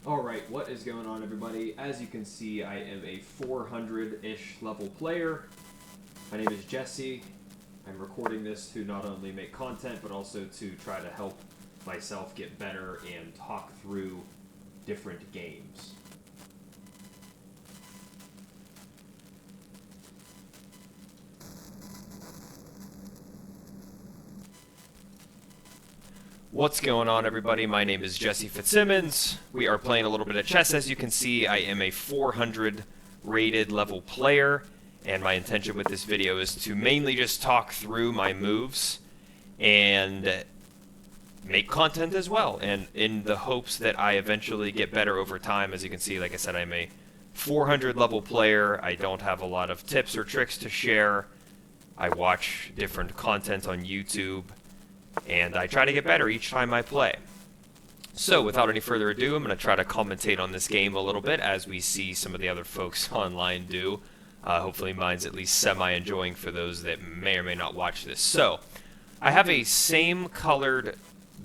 Alright, what is going on, everybody? As you can see, I am a 400-ish level player. My name is Jesse. I'm recording this to not only make content, but also to try to help myself get better and talk through different games. What's going on, everybody? My name is Jesse Fitzsimmons. We are playing a little bit of chess. As you can see, I am a 400 rated level player, and my intention with this video is to mainly just talk through my moves and make content as well, and in the hopes that I eventually get better over time. As you can see, like I said, I'm a 400 level player. I don't have a lot of tips or tricks to share. I watch different content on YouTube, and I try to get better each time I play. So, without any further ado, I'm going to try to commentate on this game a little bit, as we see some of the other folks online do. Hopefully mine's at least semi-enjoying for those that may or may not watch this. So, I have a same-colored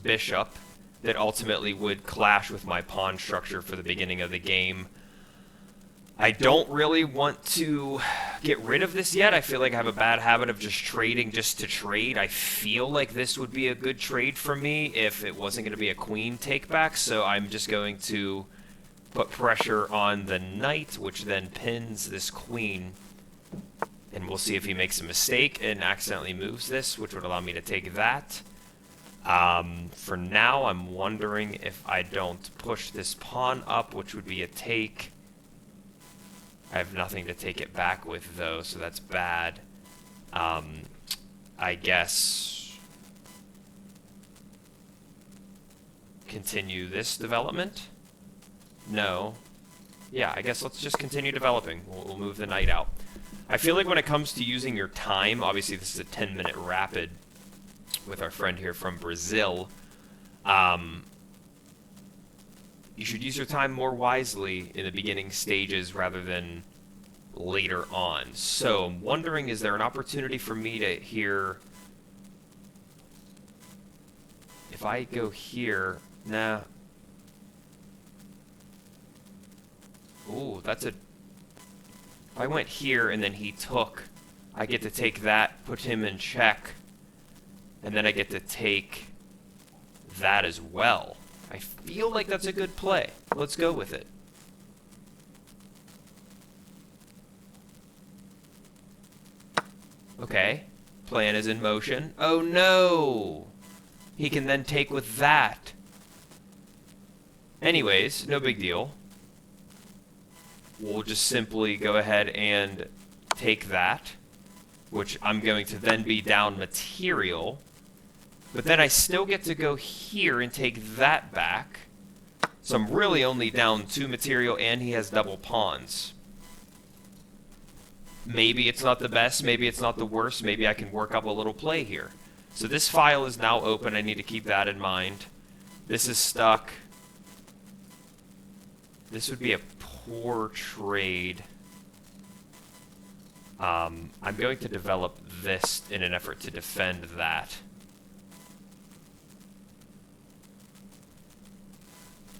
bishop that ultimately would clash with my pawn structure for the beginning of the game. I don't really want to get rid of this yet. I feel like I have a bad habit of just trading just to trade. I feel like this would be a good trade for me if it wasn't going to be a queen take back, so I'm just going to put pressure on the knight, which then pins this queen, and we'll see if he makes a mistake and accidentally moves this, which would allow me to take that. For now, I'm wondering if I don't push this pawn up, which would be a take. I have nothing to take it back with, though, so that's bad. I guess continue this development? No. Yeah, I guess let's just continue developing. We'll move the knight out. I feel like when it comes to using your time, obviously this is a 10-minute rapid with our friend here from Brazil. You should use your time more wisely in the beginning stages rather than later on. So, I'm wondering, is there an opportunity for me to hear... If I go here... Nah. Ooh, that's a... If I went here and then he took, I get to take that, put him in check, and then I get to take that as well. I feel like that's a good play. Let's go with it. Okay. Plan is in motion. Oh no! He can then take with that. Anyways, no big deal. We'll just simply go ahead and take that, which I'm going to then be down material. But then I still get to go here and take that back. So I'm really only down 2 material, and he has double pawns. Maybe it's not the best, maybe it's not the worst, maybe I can work up a little play here. So this file is now open, I need to keep that in mind. This is stuck. This would be a poor trade. I'm going to develop this in an effort to defend that.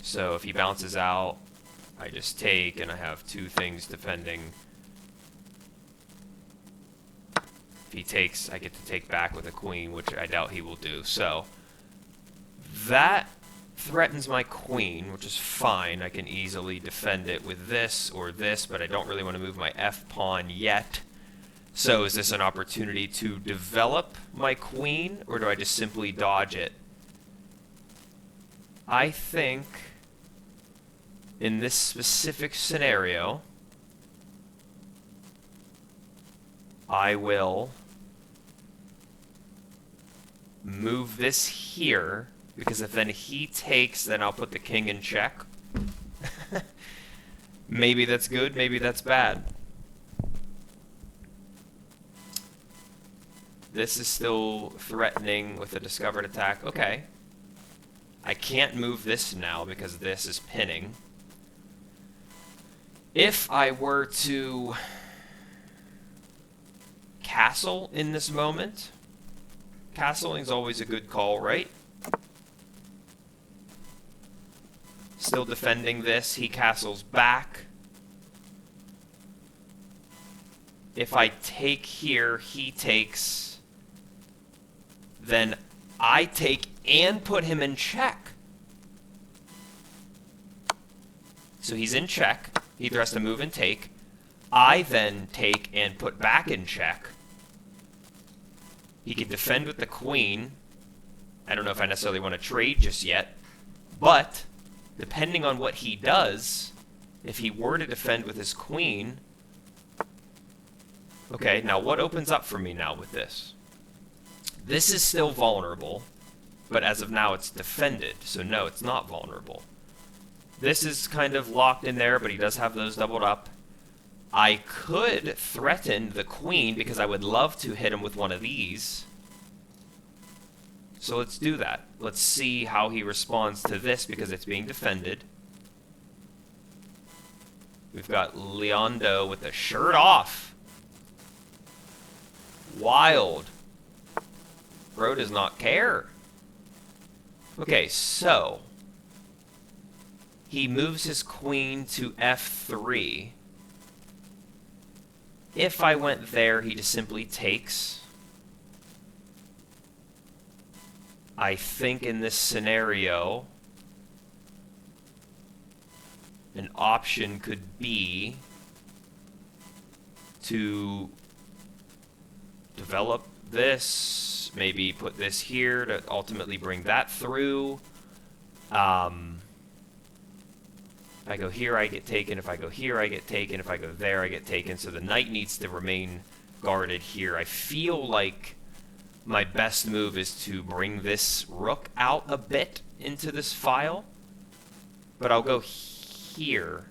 So if he bounces out, I just take, and I have 2 things defending. If he takes, I get to take back with a queen, which I doubt he will do. So that threatens my queen, which is fine. I can easily defend it with this or this, but I don't really want to move my f-pawn yet. So is this an opportunity to develop my queen, or do I just simply dodge it? I think in this specific scenario, I will move this here, because if then he takes, then I'll put the king in check. Maybe that's good, maybe that's bad. This is still threatening with a discovered attack. Okay. I can't move this now because this is pinning. If I were to castle in this moment, castling is always a good call, right? Still defending this. He castles back. If I take here, he takes. Then I take and put him in check. So he's in check. He either has to move and take. I then take and put back in check. He can defend with the queen. I don't know if I necessarily want to trade just yet. But, depending on what he does, if he were to defend with his queen... Okay, now what opens up for me now with this? This is still vulnerable, but as of now it's defended, so no, it's not vulnerable. This is kind of locked in there, but he does have those doubled up. I could threaten the queen because I would love to hit him with one of these. So let's do that. Let's see how he responds to this because it's being defended. We've got Leondo with the shirt off. Wild. Bro does not care. Okay, so he moves his queen to f3. If I went there, he just simply takes. I think in this scenario, an option could be to develop this, maybe put this here to ultimately bring that through. If I go here, I get taken. If I go here, I get taken. If I go there, I get taken. So the knight needs to remain guarded here. I feel like my best move is to bring this rook out a bit into this file. But I'll go here.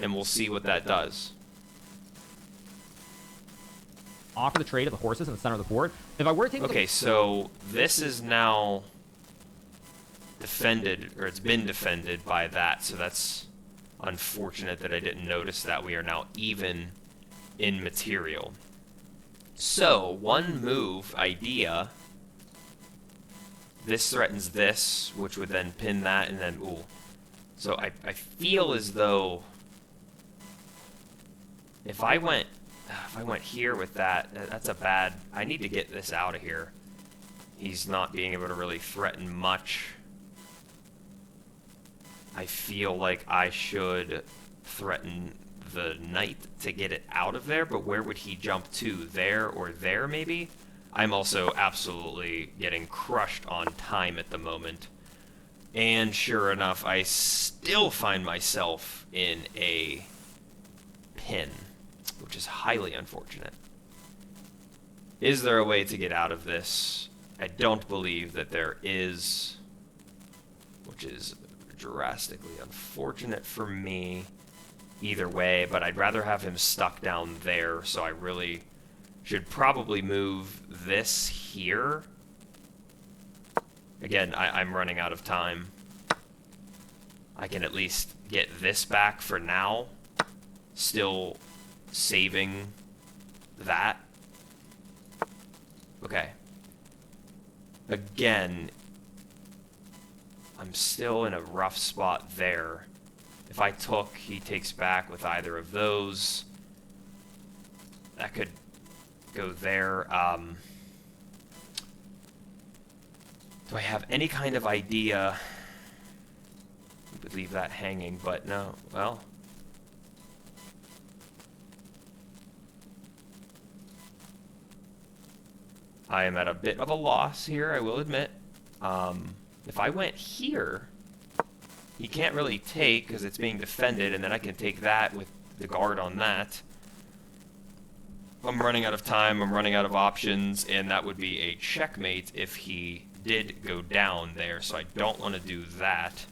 And we'll see what that does. Offer the trade of the horses in the center of the board. If I were to take... Okay, so this is now defended, or it's been defended by that, so that's unfortunate that I didn't notice that. We are now even in material. So, one move idea. This threatens this, which would then pin that, and then, ooh. So I feel as though if I went here with that, that's a bad... I need to get this out of here. He's not being able to really threaten much. I feel like I should threaten the knight to get it out of there, but where would he jump to? There or there, maybe? I'm also absolutely getting crushed on time at the moment. And sure enough, I still find myself in a pin, which is highly unfortunate. Is there a way to get out of this? I don't believe that there is, which is drastically unfortunate for me either way, but I'd rather have him stuck down there, so I really should probably move this here. Again, I'm running out of time. I can at least get this back for now, still saving that. Okay. Again, I'm still in a rough spot there. If I took, he takes back with either of those. That could go there. Do I have any kind of idea? We would leave that hanging, but no. Well. I am at a bit of a loss here, I will admit. If I went here, he can't really take because it's being defended, and then I can take that with the guard on that. I'm running out of time, I'm running out of options, and that would be a checkmate if he did go down there, so I don't want to do that.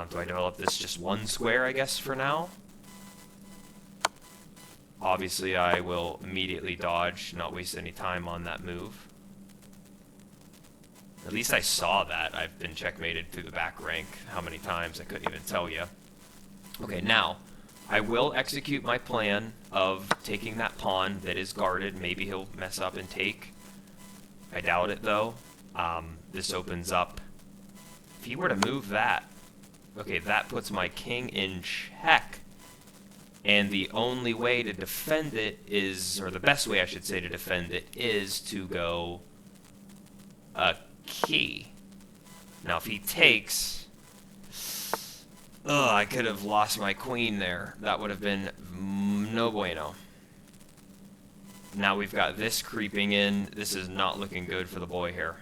Do I develop this just one square, I guess, for now? Obviously, I will immediately dodge, not waste any time on that move. At least I saw that. I've been checkmated through the back rank. How many times, I couldn't even tell you. Okay, now, I will execute my plan of taking that pawn that is guarded. Maybe he'll mess up and take. I doubt it, though. This opens up. If he were to move that, okay, that puts my king in check. And the only way to defend it is, or the best way, I should say, to defend it is to go a key. Now, if he takes... I could have lost my queen there. That would have been no bueno. Now we've got this creeping in. This is not looking good for the boy here.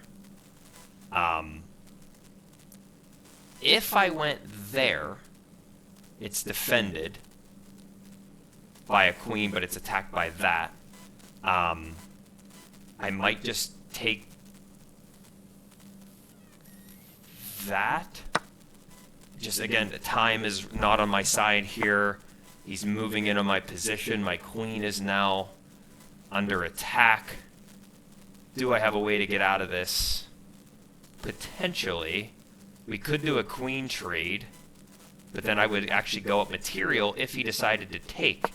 If I went there, it's defended by a queen, but it's attacked by that. I might just take that. Just again, the time is not on my side here. He's moving into my position. My queen is now under attack. Do I have a way to get out of this? Potentially. We could do a queen trade, but then I would actually go up material if he decided to take.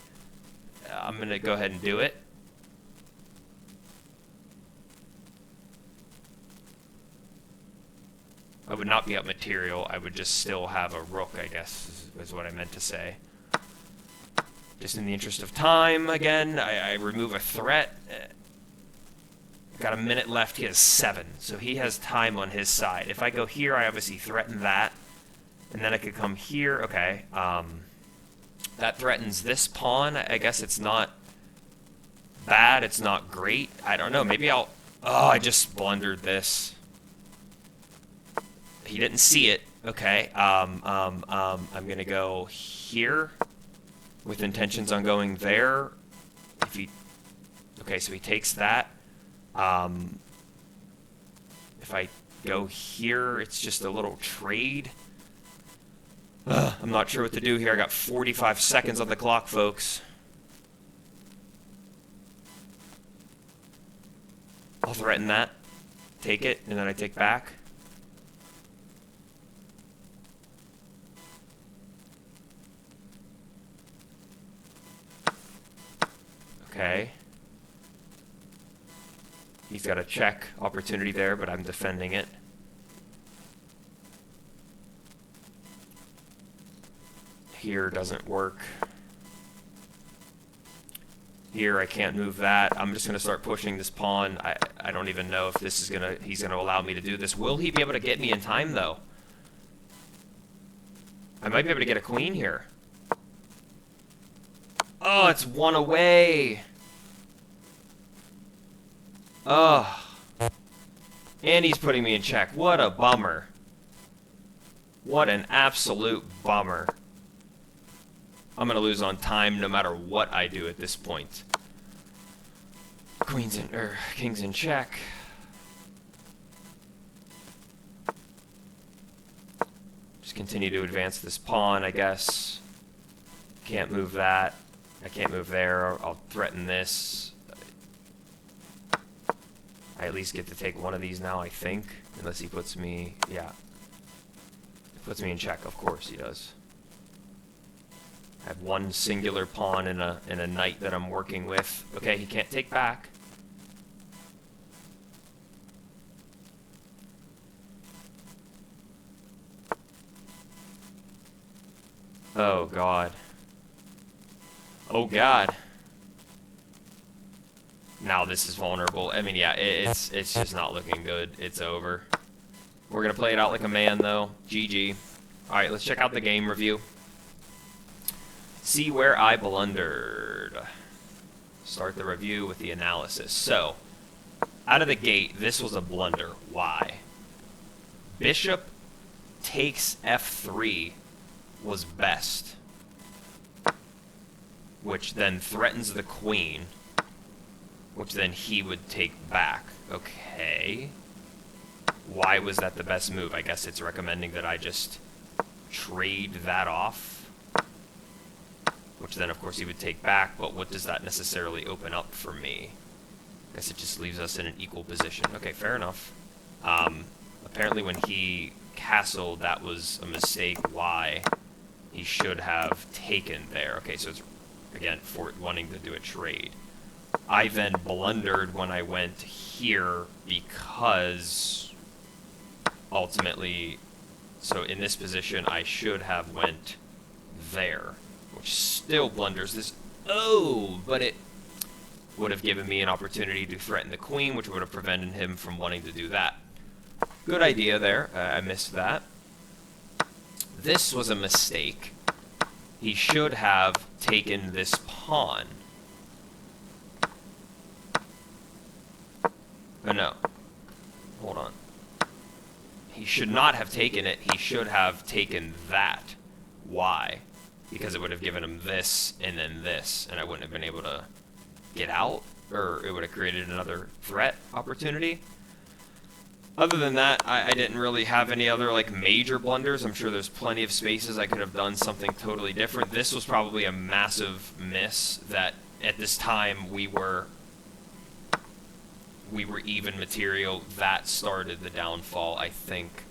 I'm going to go ahead and do it. I would not be up material. I would just still have a rook, I guess, is what I meant to say. Just in the interest of time, again, I remove a threat. Got a minute left. He has 7, so he has time on his side. If I go here, I obviously threaten that. And then I could come here. Okay. That threatens this pawn. I guess it's not bad. It's not great. I don't know. Maybe I'll... Oh, I just blundered this. He didn't see it. Okay. I'm going to go here with intentions on going there. If he... Okay, so he takes that. If I go here, it's just a little trade. I'm not sure what to do here. I got 45 seconds on the clock, folks. I'll threaten that. Take it, and then I take back. Okay. He's got a check opportunity there, but I'm defending it. Here doesn't work. Here I can't move that. I'm just going to start pushing this pawn. I don't even know if this is he's going to allow me to do this. Will he be able to get me in time, though? I might be able to get a queen here. Oh, it's 1 away. Oh. And he's putting me in check. What a bummer. What an absolute bummer. I'm going to lose on time no matter what I do at this point. King's in check. Just continue to advance this pawn, I guess. Can't move that. I can't move there. I'll threaten this. I at least get to take one of these now, I think. Unless he puts me... Yeah. He puts me in check, of course he does. I have one singular pawn and a knight that I'm working with. Okay, he can't take back. Oh, God. Oh, God. Now this is vulnerable. I mean, yeah, it's just not looking good. It's over. We're going to play it out like a man, though. GG. All right, let's check out the game review. See where I blundered. Start the review with the analysis. So, out of the gate, this was a blunder. Why? Bishop takes f3 was best, which then threatens the queen, which then he would take back. Okay. Why was that the best move? I guess it's recommending that I just trade that off, which then, of course, he would take back, but what does that necessarily open up for me? I guess it just leaves us in an equal position. Okay, fair enough. Apparently when he castled, that was a mistake. Why? He should have taken there. Okay, so it's, again, for wanting to do a trade. I then blundered when I went here because ultimately, so in this position I should have went there, which still blunders this. Oh, but it would have given me an opportunity to threaten the queen, which would have prevented him from wanting to do that. Good idea there. I missed that. This was a mistake. He should have taken this pawn. Oh, no. Hold on. He should not have taken it. He should have taken that. Why? Because it would have given him this and then this, and I wouldn't have been able to get out, or it would have created another threat opportunity. Other than that, I didn't really have any other like major blunders. I'm sure there's plenty of spaces I could have done something totally different. This was probably a massive miss that at this time we were even material. That started the downfall, I think.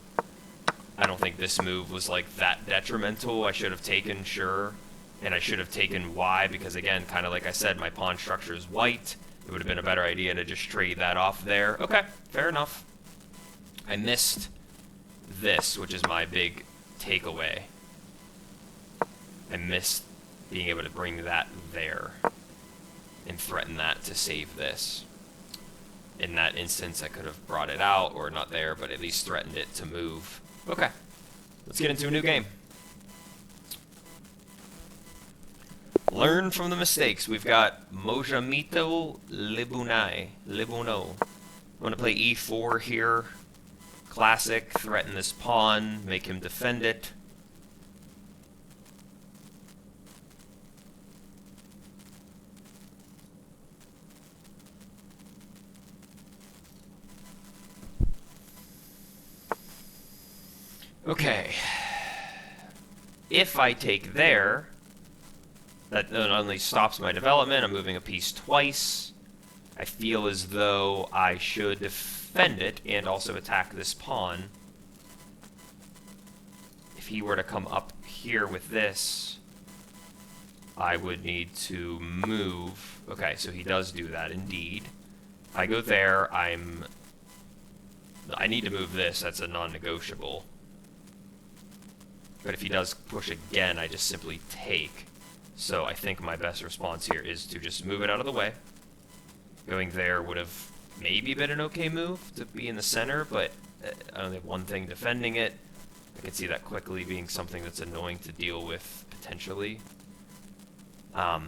I don't think this move was like that detrimental. I should have taken, sure, and I should have taken Y because, again, kind of like I said, my pawn structure is white. It would have been a better idea to just trade that off there. Okay, fair enough. I missed this, which is my big takeaway. I missed being able to bring that there and threaten that to save this. In that instance, I could have brought it out, or not there, but at least threatened it to move. Okay, let's get into a new game. Learn from the mistakes. We've got Mojamito Libuno. I'm going to play e4 here. Classic, threaten this pawn, make him defend it. Okay. If I take there, that not only stops my development, I'm moving a piece twice. I feel as though I should defend it and also attack this pawn. If he were to come up here with this, I would need to move. Okay, so he does do that indeed. If I go there, I need to move this. That's a non-negotiable. But if he does push again, I just simply take. So I think my best response here is to just move it out of the way. Going there would have maybe been an okay move to be in the center, but I only have one thing defending it. I can see that quickly being something that's annoying to deal with, potentially. I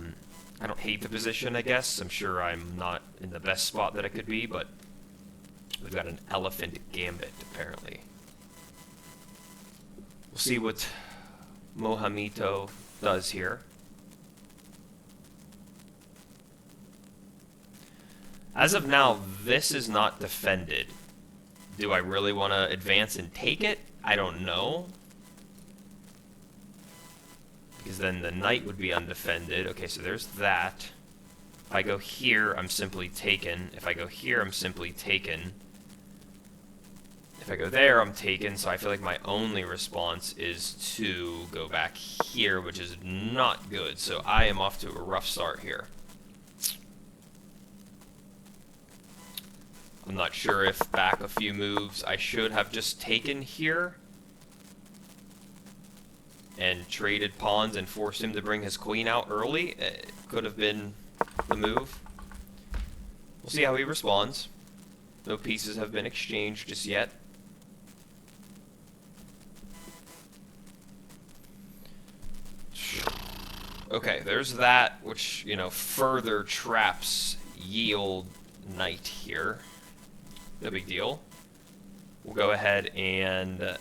don't hate the position, I guess. I'm sure I'm not in the best spot that I could be, but we've got an elephant gambit, apparently. We'll see what Mojamito does here. As of now, this is not defended. Do I really want to advance and take it? I don't know. Because then the knight would be undefended. Okay, so there's that. If I go here, I'm simply taken. If I go here, I'm simply taken. If I go there, I'm taken. So I feel like my only response is to go back here, which is not good. So I am off to a rough start here. I'm not sure if back a few moves I should have just taken here and traded pawns and forced him to bring his queen out early. It could have been the move. We'll see how he responds. No pieces have been exchanged just yet. Okay, there's that, which, you know, further traps yield knight here. No big deal. We'll go ahead and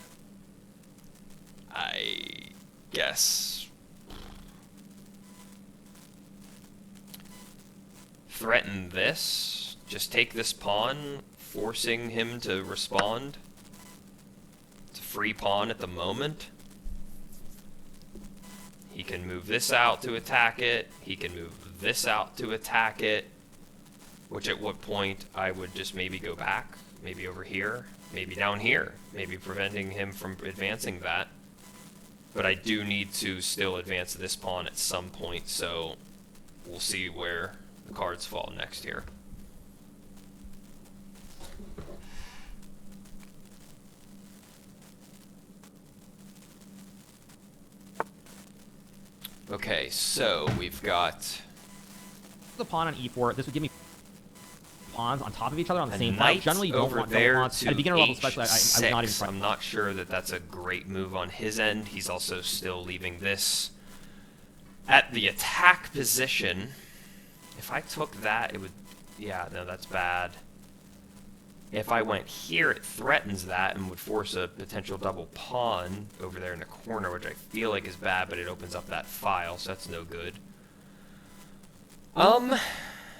I guess threaten this. Just take this pawn, forcing him to respond. It's a free pawn at the moment. He can move this out to attack it. He can move this out to attack it. Which at what point I would just maybe go back, maybe over here, maybe down here, maybe preventing him from advancing that. But I do need to still advance this pawn at some point, so we'll see where the cards fall next here. Okay, so we've got The pawn on e4. This would give me pawns on top of each other on the a same file. knight Generally, you don't over want double there pawns. to At a beginner level, especially, I would not even H6. try. I'm not sure that that's a great move on his end. He's also still leaving this at the attack position. If I took that, it would... Yeah, no, that's bad. If I went here, it threatens that and would force a potential double pawn over there in the corner, which I feel like is bad, but it opens up that file, so that's no good.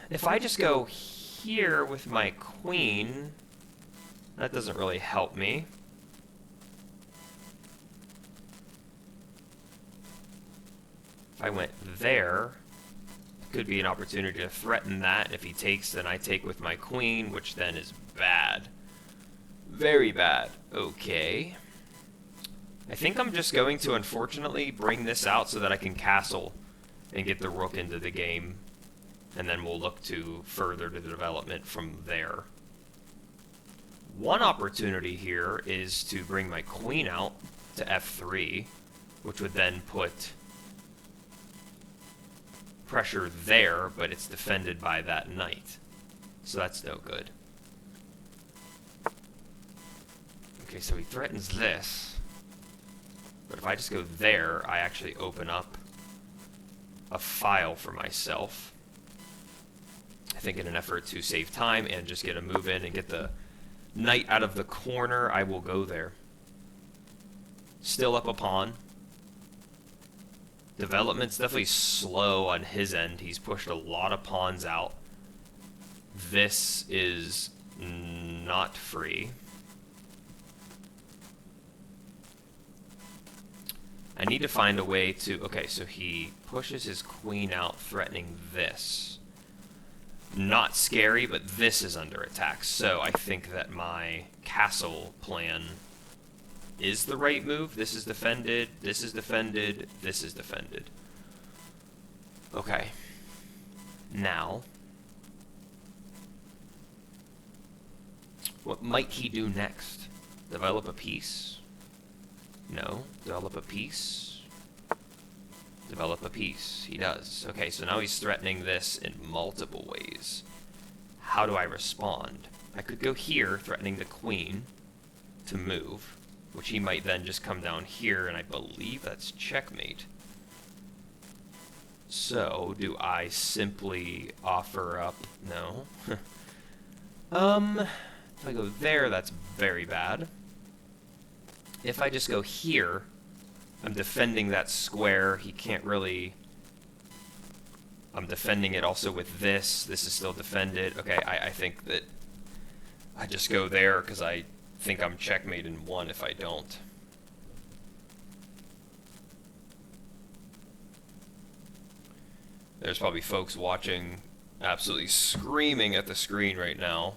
If I just go here with my queen, that doesn't really help me. If I went there, could be an opportunity to threaten that. If he takes, then I take with my queen, which then is bad. Very bad. Okay. I think I'm just going to, unfortunately, bring this out so that I can castle and get the rook into the game. And then we'll look to further the development from there. One opportunity here is to bring my queen out to f3, which would then put pressure there, but it's defended by that knight. So that's no good. Okay, so he threatens this. But if I just go there, I actually open up a file for myself. I think in an effort to save time and just get a move in and get the knight out of the corner, I will go there. Still up a pawn. Development's definitely slow on his end. He's pushed a lot of pawns out. This is not free. I need to find a way to... Okay, so he pushes his queen out, threatening this. Not scary, but this is under attack. So I think that my castle plan is the right move. This is defended, this is defended, this is defended. Okay. Now, what might he do next? Develop a piece? No. Develop a piece? Develop a piece. He does. Okay, so now he's threatening this in multiple ways. How do I respond? I could go here, threatening the queen to move, which he might then just come down here, and I believe that's checkmate. So, do I simply offer up... No. If I go there, that's very bad. If I just go here, I'm defending that square. He can't really... I'm defending it also with this. This is still defended. Okay, I think that I just go there because I think I'm checkmate in one if I don't. There's probably folks watching absolutely screaming at the screen right now,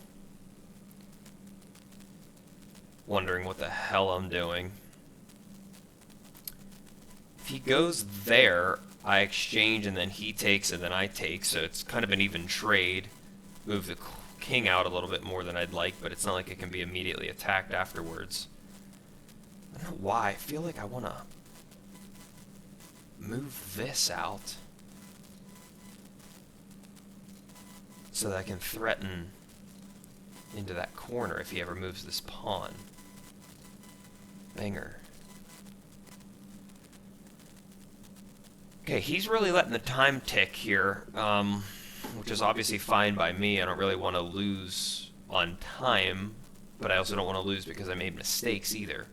wondering what the hell I'm doing. If he goes there, I exchange and then he takes and then I take, so it's kind of an even trade. Move the king out a little bit more than I'd like, but it's not like it can be immediately attacked afterwards. I don't know why. I feel like I want to move this out so that I can threaten into that corner if he ever moves this pawn. Banger. Okay, he's really letting the time tick here, which is obviously fine by me. I don't really want to lose on time, but I also don't want to lose because I made mistakes either.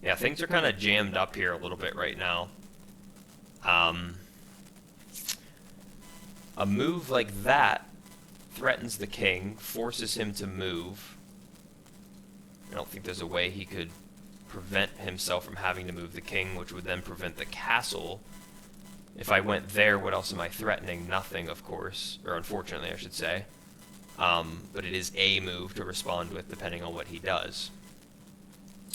Yeah, things are kind of jammed up here a little bit right now. A move like that threatens the king, forces him to move. I don't think there's a way he could prevent himself from having to move the king, which would then prevent the castle. If I went there, what else am I threatening? Nothing, of course. Or unfortunately, I should say. But it is a move to respond with, depending on what he does.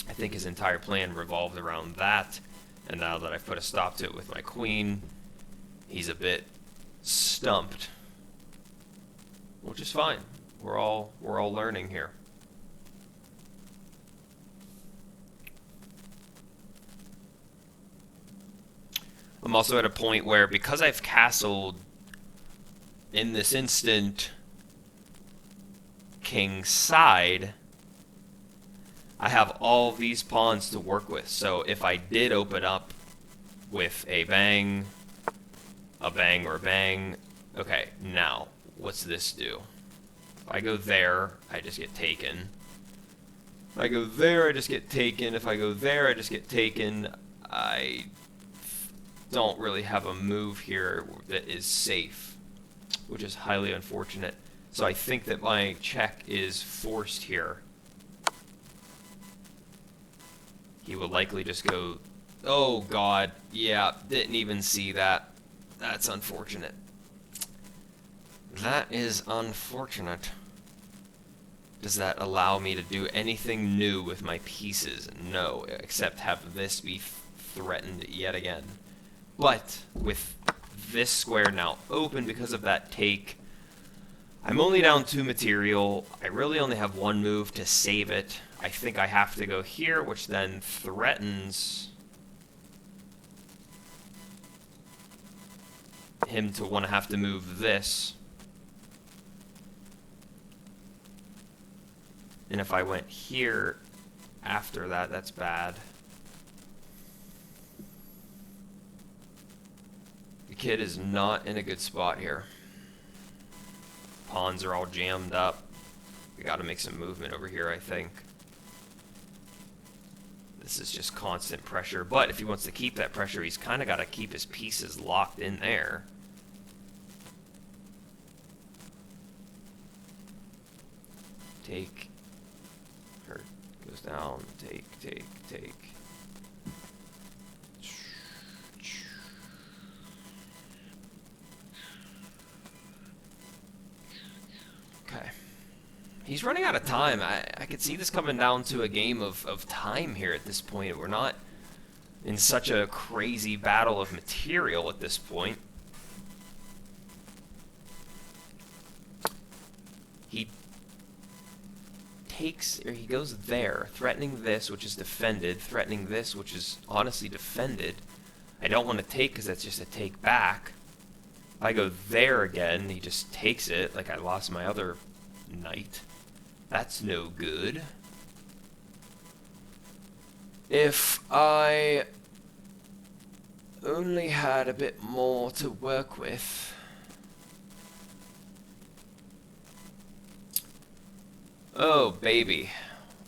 I think his entire plan revolved around that. And now that I've put a stop to it with my queen, he's a bit stumped, which is fine. We're all learning here. I'm also at a point where, because I've castled in this instant king's side, I have all these pawns to work with. So if I did open up with a bang, or a bang, okay, now what's this do? If I go there, I just get taken. If I go there, I just get taken. If I go there, I just get taken. I don't really have a move here that is safe, which is highly unfortunate. So I think that my check is forced here. He will likely just go, oh god, yeah, didn't even see that. That's unfortunate. That is unfortunate. Does that allow me to do anything new with my pieces? No, except have this be threatened yet again. But with this square now open because of that take, I'm only down 2 material. I really only have 1 move to save it. I think I have to go here, which then threatens him to want to have to move this. And if I went here after that, that's bad. The kid is not in a good spot here. Pawns are all jammed up. We gotta make some movement over here, I think. This is just constant pressure, but if he wants to keep that pressure, he's kind of got to keep his pieces locked in there. Take. Or goes down. Take. Okay. He's running out of time. I could see this coming down to a game of time here at this point. We're not in such a crazy battle of material at this point. He takes, or he goes there, threatening this, which is defended, threatening this, which is honestly defended. I don't want to take because that's just a take back. If I go there again, he just takes it like I lost my other knight. That's no good. If I only had a bit more to work with. Oh, baby.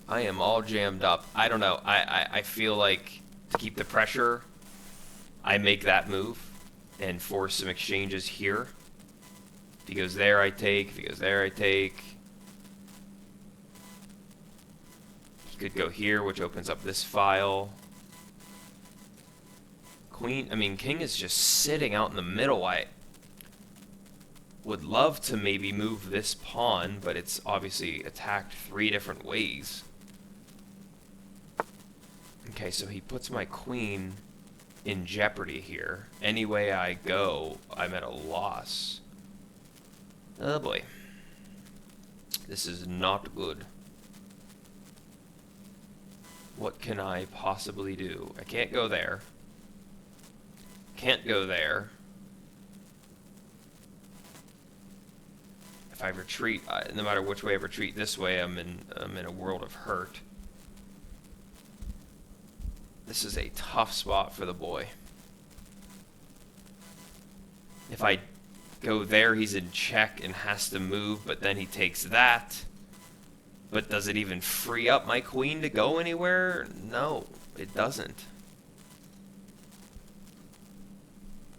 I am all jammed up. I don't know. I feel like to keep the pressure, I make that move and force some exchanges here. If he goes there, I take. If he goes there, I take. He could go here, which opens up this file. King is just sitting out in the middle. I would love to maybe move this pawn, but it's obviously attacked 3 different ways. Okay, so he puts my queen in jeopardy here. Any way I go, I'm at a loss. Oh boy. This is not good. What can I possibly do? I can't go there. Can't go there. If I retreat, no matter which way I retreat this way, I'm in a world of hurt. This is a tough spot for the boy. If I go there, he's in check and has to move, but then he takes that. But does it even free up my queen to go anywhere? No, it doesn't.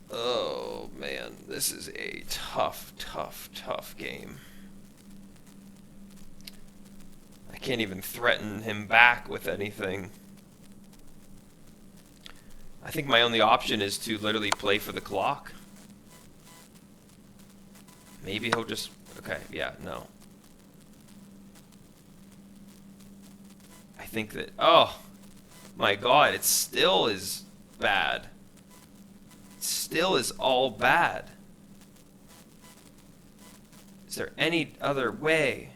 Oh, man, this is a tough, tough, tough game. I can't even threaten him back with anything. I think my only option is to literally play for the clock. Maybe he'll just... Okay, yeah, no. I think that... Oh, my God, it still is bad. Still is all bad. there any other way?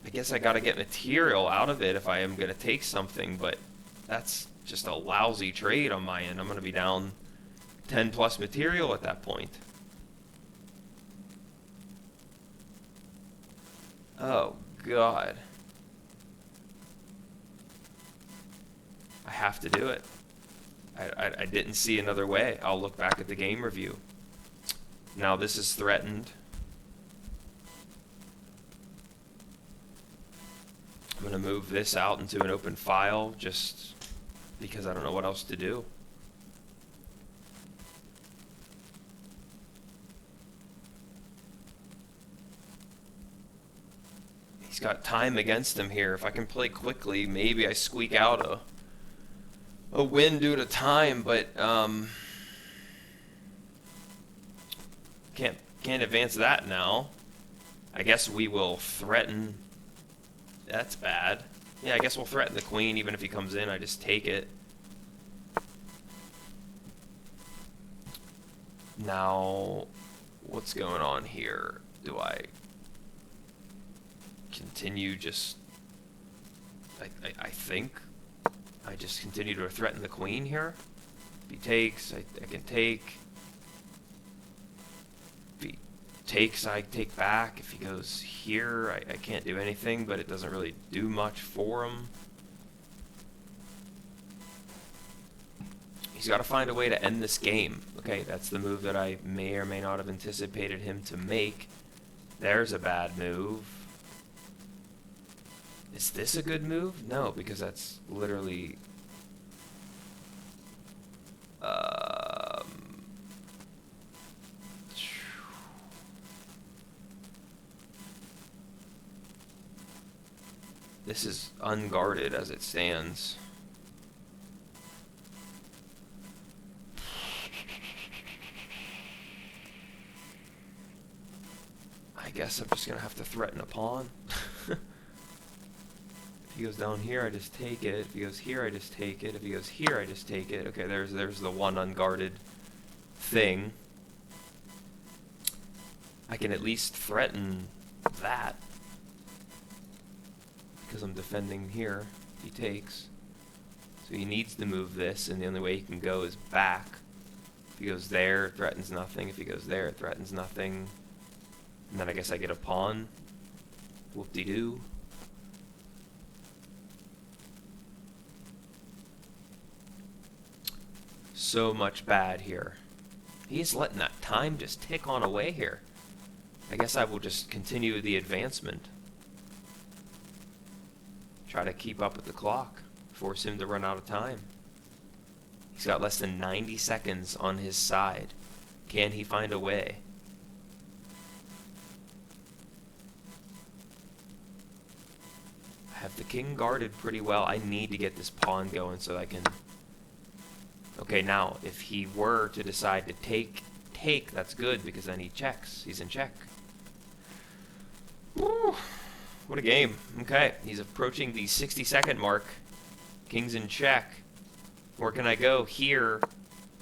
I guess I gotta get material out of it if I am gonna take something, but that's just a lousy trade on my end. I'm gonna be down 10 plus material at that point. Oh, God. I have to do it. I didn't see another way. I'll look back at the game review. Now this is threatened. I'm going to move this out into an open file just because I don't know what else to do. He's got time against him here. If I can play quickly, maybe I squeak out a win due to time, but can't advance that now. I guess we will threaten. That's bad. Yeah, I guess we'll threaten the queen. Even if he comes in, I just take it. Now, what's going on here? Do I continue just... I think I just continue to threaten the queen here. If he takes, I can take. If he takes, I take back. If he goes here, I can't do anything, but it doesn't really do much for him. He's got to find a way to end this game. Okay, that's the move that I may or may not have anticipated him to make. There's a bad move. Is this a good move? No, because that's literally... This is unguarded as it stands. I guess I'm just gonna have to threaten a pawn. If he goes down here, I just take it. If he goes here, I just take it. If he goes here, I just take it. Okay, there's the one unguarded thing. I can at least threaten that. Because I'm defending here. He takes. So he needs to move this, and the only way he can go is back. If he goes there, it threatens nothing. If he goes there, it threatens nothing. And then I guess I get a pawn. Whoop-de-doo. So much bad here. He's letting that time just tick on away here. I guess I will just continue the advancement. Try to keep up with the clock. Force him to run out of time. He's got less than 90 seconds on his side. Can he find a way? I have the king guarded pretty well. I need to get this pawn going so I can... Okay, now, if he were to decide to take, that's good, because then he checks. He's in check. Woo, what a game. Okay, he's approaching the 60-second mark. King's in check. Where can I go? Here.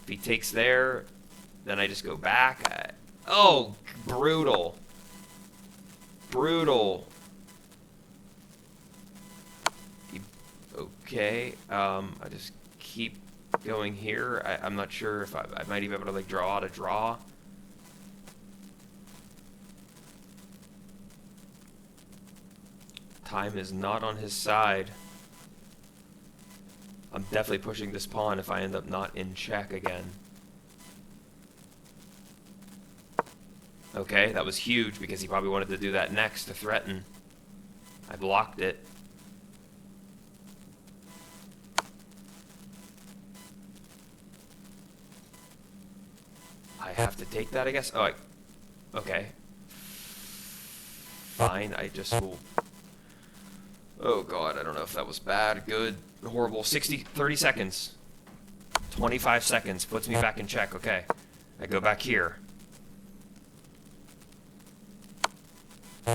If he takes there, then I just go back. Oh, brutal. Brutal. Okay, I just keep going here. I'm not sure if I might even be able to like draw to draw. Time is not on his side. I'm definitely pushing this pawn if I end up not in check again. Okay, that was huge because he probably wanted to do that next to threaten. I blocked it. I have to take that, I guess. Oh, okay. Fine, I just will... Oh god, I don't know if that was bad, good, horrible. 30 seconds. 25 seconds, puts me back in check, okay. I go back here.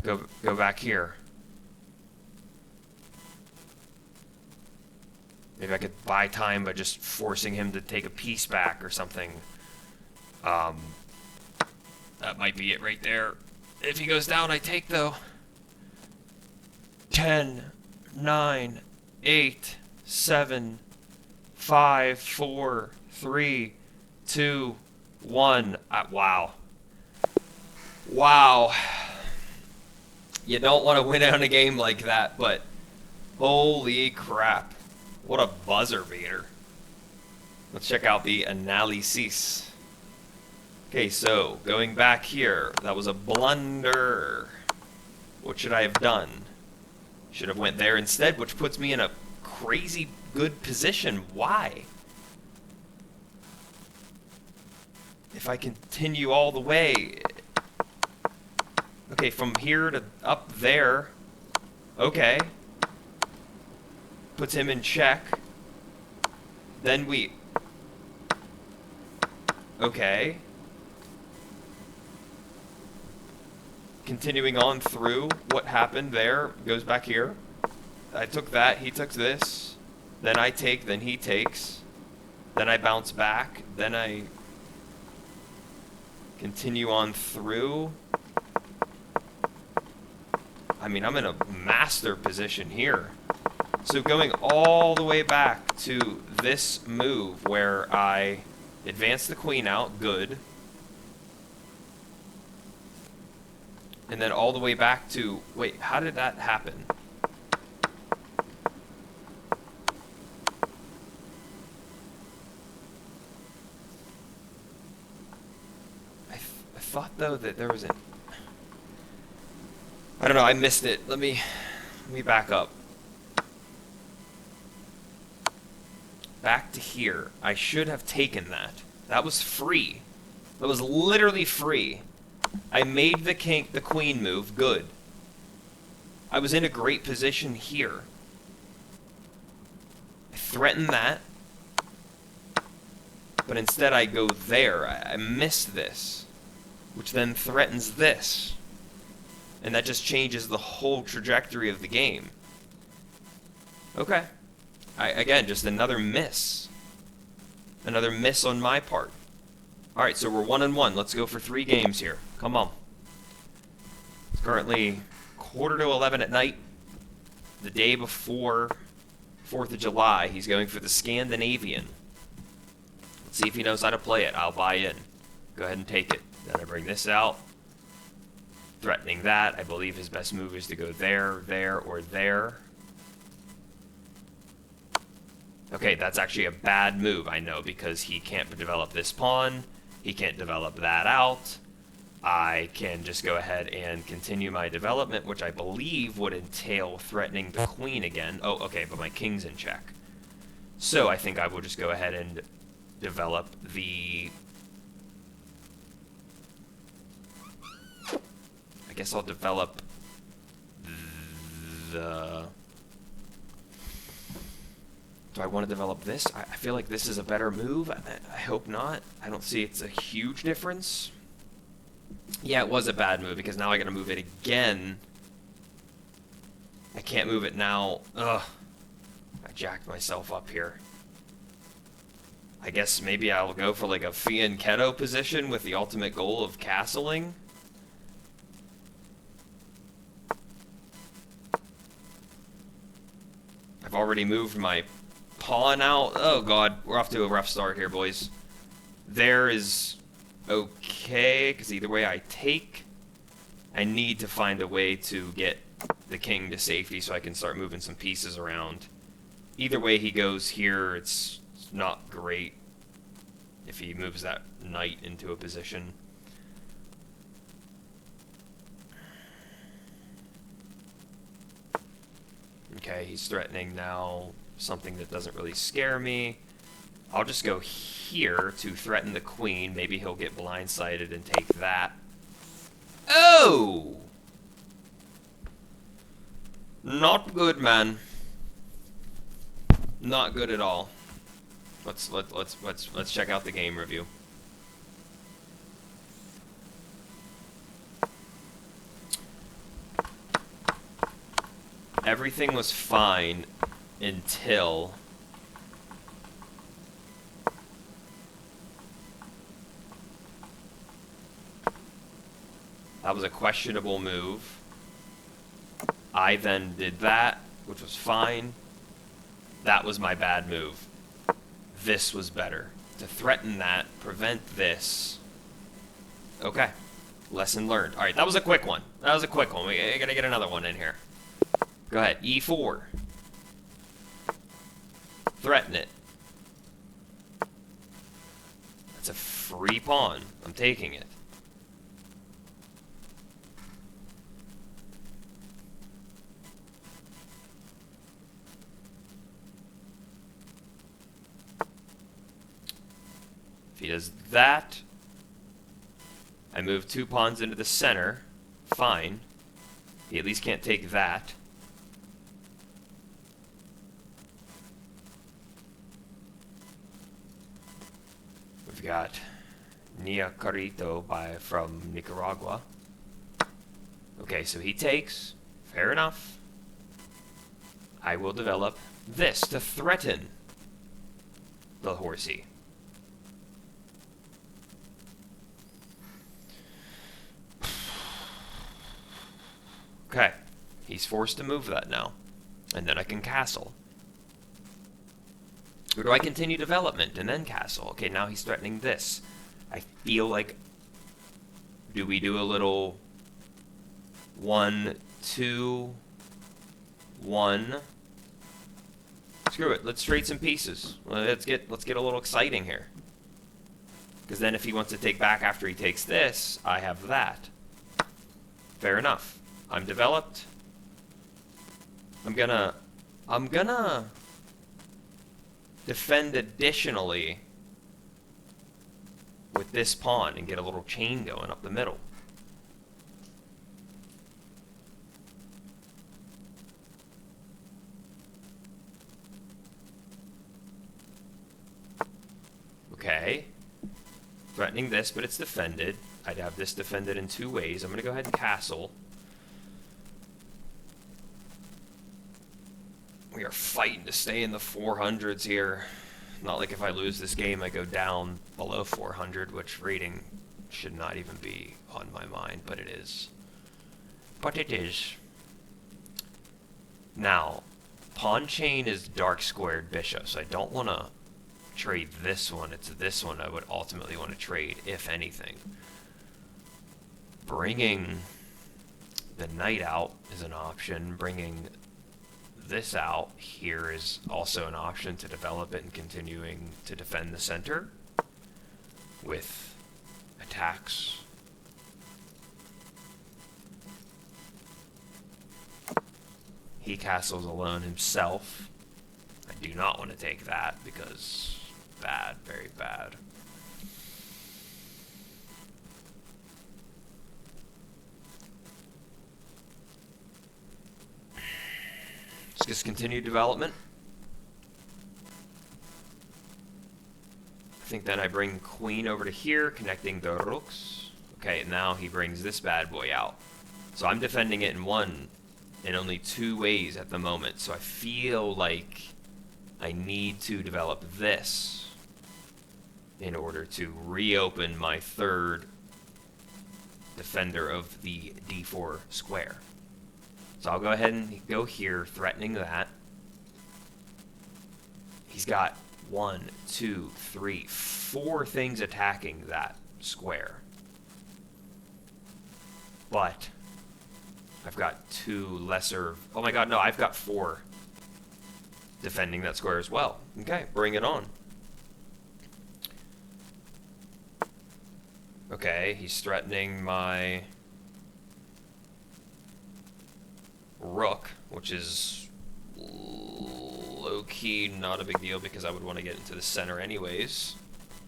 Go back here. Maybe I could buy time by just forcing him to take a piece back or something. That might be it right there. If he goes down, I take, though. 10, 9, 8, 7, 5, 4, 3, 2, 1. Wow. Wow. You don't want to win on a game like that, but holy crap. What a buzzer beater. Let's check out the analysis. Okay, so going back here, that was a blunder. What should I have done? Should have went there instead, which puts me in a crazy good position. Why? If I continue all the way... Okay, from here to up there. Okay. Puts him in check. Then we... Okay. Continuing on through, what happened there goes back here. I took that, he took this. Then I take, then he takes. Then I bounce back. Then I continue on through. I mean, I'm in a master position here. So going all the way back to this move where I advance the queen out, good. And then all the way back to, wait, how did that happen? I thought though that there was an, I don't know, I missed it. Let me back up. Back to here. I should have taken that. That was free. That was literally free. I made the queen move. Good. I was in a great position here. I threatened that. But instead I go there. I miss this. Which then threatens this. And that just changes the whole trajectory of the game. Okay. Again, just another miss. Another miss on my part. Alright, so we're 1-1. Let's go for 3 games here. Come on. It's currently 10:45 at night. The day before 4th of July. He's going for the Scandinavian. Let's see if he knows how to play it. I'll buy in. Go ahead and take it. Then I bring this out. Threatening that. I believe his best move is to go there, there, or there. Okay, that's actually a bad move, I know, because he can't develop this pawn. He can't develop that out. I can just go ahead and continue my development, which I believe would entail threatening the queen again. Oh, okay, but my king's in check. So I think I will just go ahead and develop the... I guess I'll develop the... Do I want to develop this? I feel like this is a better move. I hope not. I don't see it's a huge difference. Yeah, it was a bad move because now I gotta move it again. I can't move it now. Ugh. I jacked myself up here. I guess maybe I'll go for like a fianchetto position with the ultimate goal of castling. I've already moved my pawn out. Oh god, we're off to a rough start here, boys. There is okay, because either way I take, I need to find a way to get the king to safety so I can start moving some pieces around. Either way he goes here, it's not great if he moves that knight into a position. Okay, he's threatening now something that doesn't really scare me. I'll just go here to threaten the queen. Maybe he'll get blindsided and take that. Oh! Not good, man. Not good at all. Let's check out the game review. Everything was fine until That was a questionable move. I then did that, which was fine. That was my bad move. This was better. To threaten that, prevent this. Okay. Lesson learned. Alright, that was a quick one. That was a quick one. We gotta get another one in here. Go ahead. E4. Threaten it. That's a free pawn. I'm taking it. If he does that, I move 2 pawns into the center. Fine. He at least can't take that. We've got Nia Carrito from Nicaragua. Okay, so he takes. Fair enough. I will develop this to threaten the horsey. Okay, he's forced to move that now. And then I can castle. Or do I continue development and then castle? Okay, now he's threatening this. I feel like... Do we do a little... 1, 2... 1... Screw it, let's trade some pieces. Let's get a little exciting here. Because then if he wants to take back after he takes this, I have that. Fair enough. I'm developed. I'm gonna defend additionally with this pawn and get a little chain going up the middle. Okay. Threatening this, but it's defended. I'd have this defended in 2 ways. I'm gonna go ahead and castle. We are fighting to stay in the 400s here. Not like if I lose this game, I go down below 400, which rating should not even be on my mind, but it is. But it is. Now, pawn chain is dark squared bishop, so I don't want to trade this one. It's this one I would ultimately want to trade, if anything. Bringing the knight out is an option. Bringing this out here is also an option to develop it and continuing to defend the center with attacks. He castles alone himself. I do not want to take that because bad, very bad. Let's just continue development. I think then I bring queen over to here, connecting the rooks. Okay, now he brings this bad boy out. So I'm defending it in only 2 ways at the moment. So I feel like I need to develop this in order to reopen my third defender of the d4 square. So I'll go ahead and go here, threatening that. He's got 1, 2, 3, 4 things attacking that square. But I've got 2 lesser... Oh my god, no, I've got 4 defending that square as well. Okay, bring it on. Okay, he's threatening my rook, which is low-key not a big deal because I would want to get into the center anyways.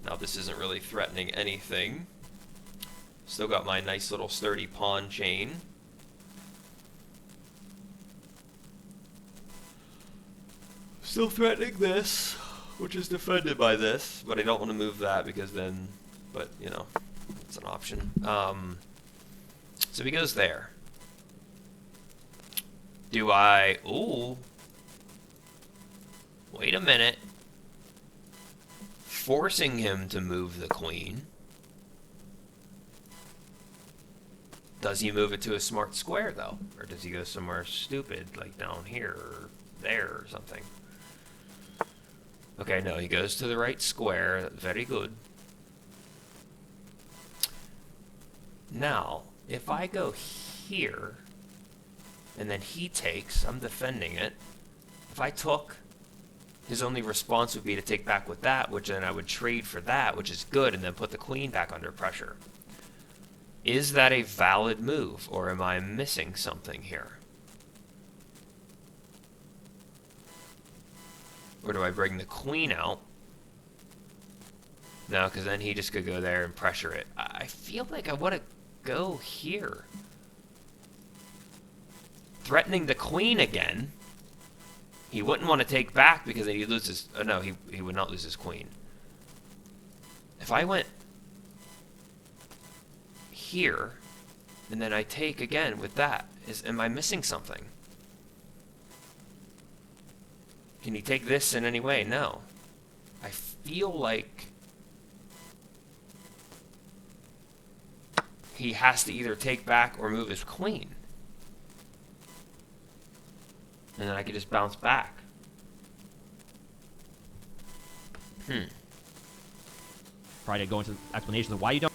Now this isn't really threatening anything. Still got my nice little sturdy pawn chain. Still threatening this, which is defended by this, but I don't want to move that because then, but you know, it's an option. So he goes there. Do I... Ooh. Wait a minute. Forcing him to move the queen. Does he move it to a smart square, though? Or does he go somewhere stupid, like down here or there or something? Okay, no, he goes to the right square. Very good. Now, if I go here, and then he takes, I'm defending it. If I took, his only response would be to take back with that, which then I would trade for that, which is good, and then put the queen back under pressure. Is that a valid move, or am I missing something here? Or do I bring the queen out? No, because then he just could go there and pressure it. I feel like I want to go here. Threatening the queen again. He wouldn't want to take back because then he loses... Oh, no, he would not lose his queen. If I went here, and then I take again with that, am I missing something? Can he take this in any way? No. I feel like he has to either take back or move his queen. And then I could just bounce back. Try to go into explanations of why you don't.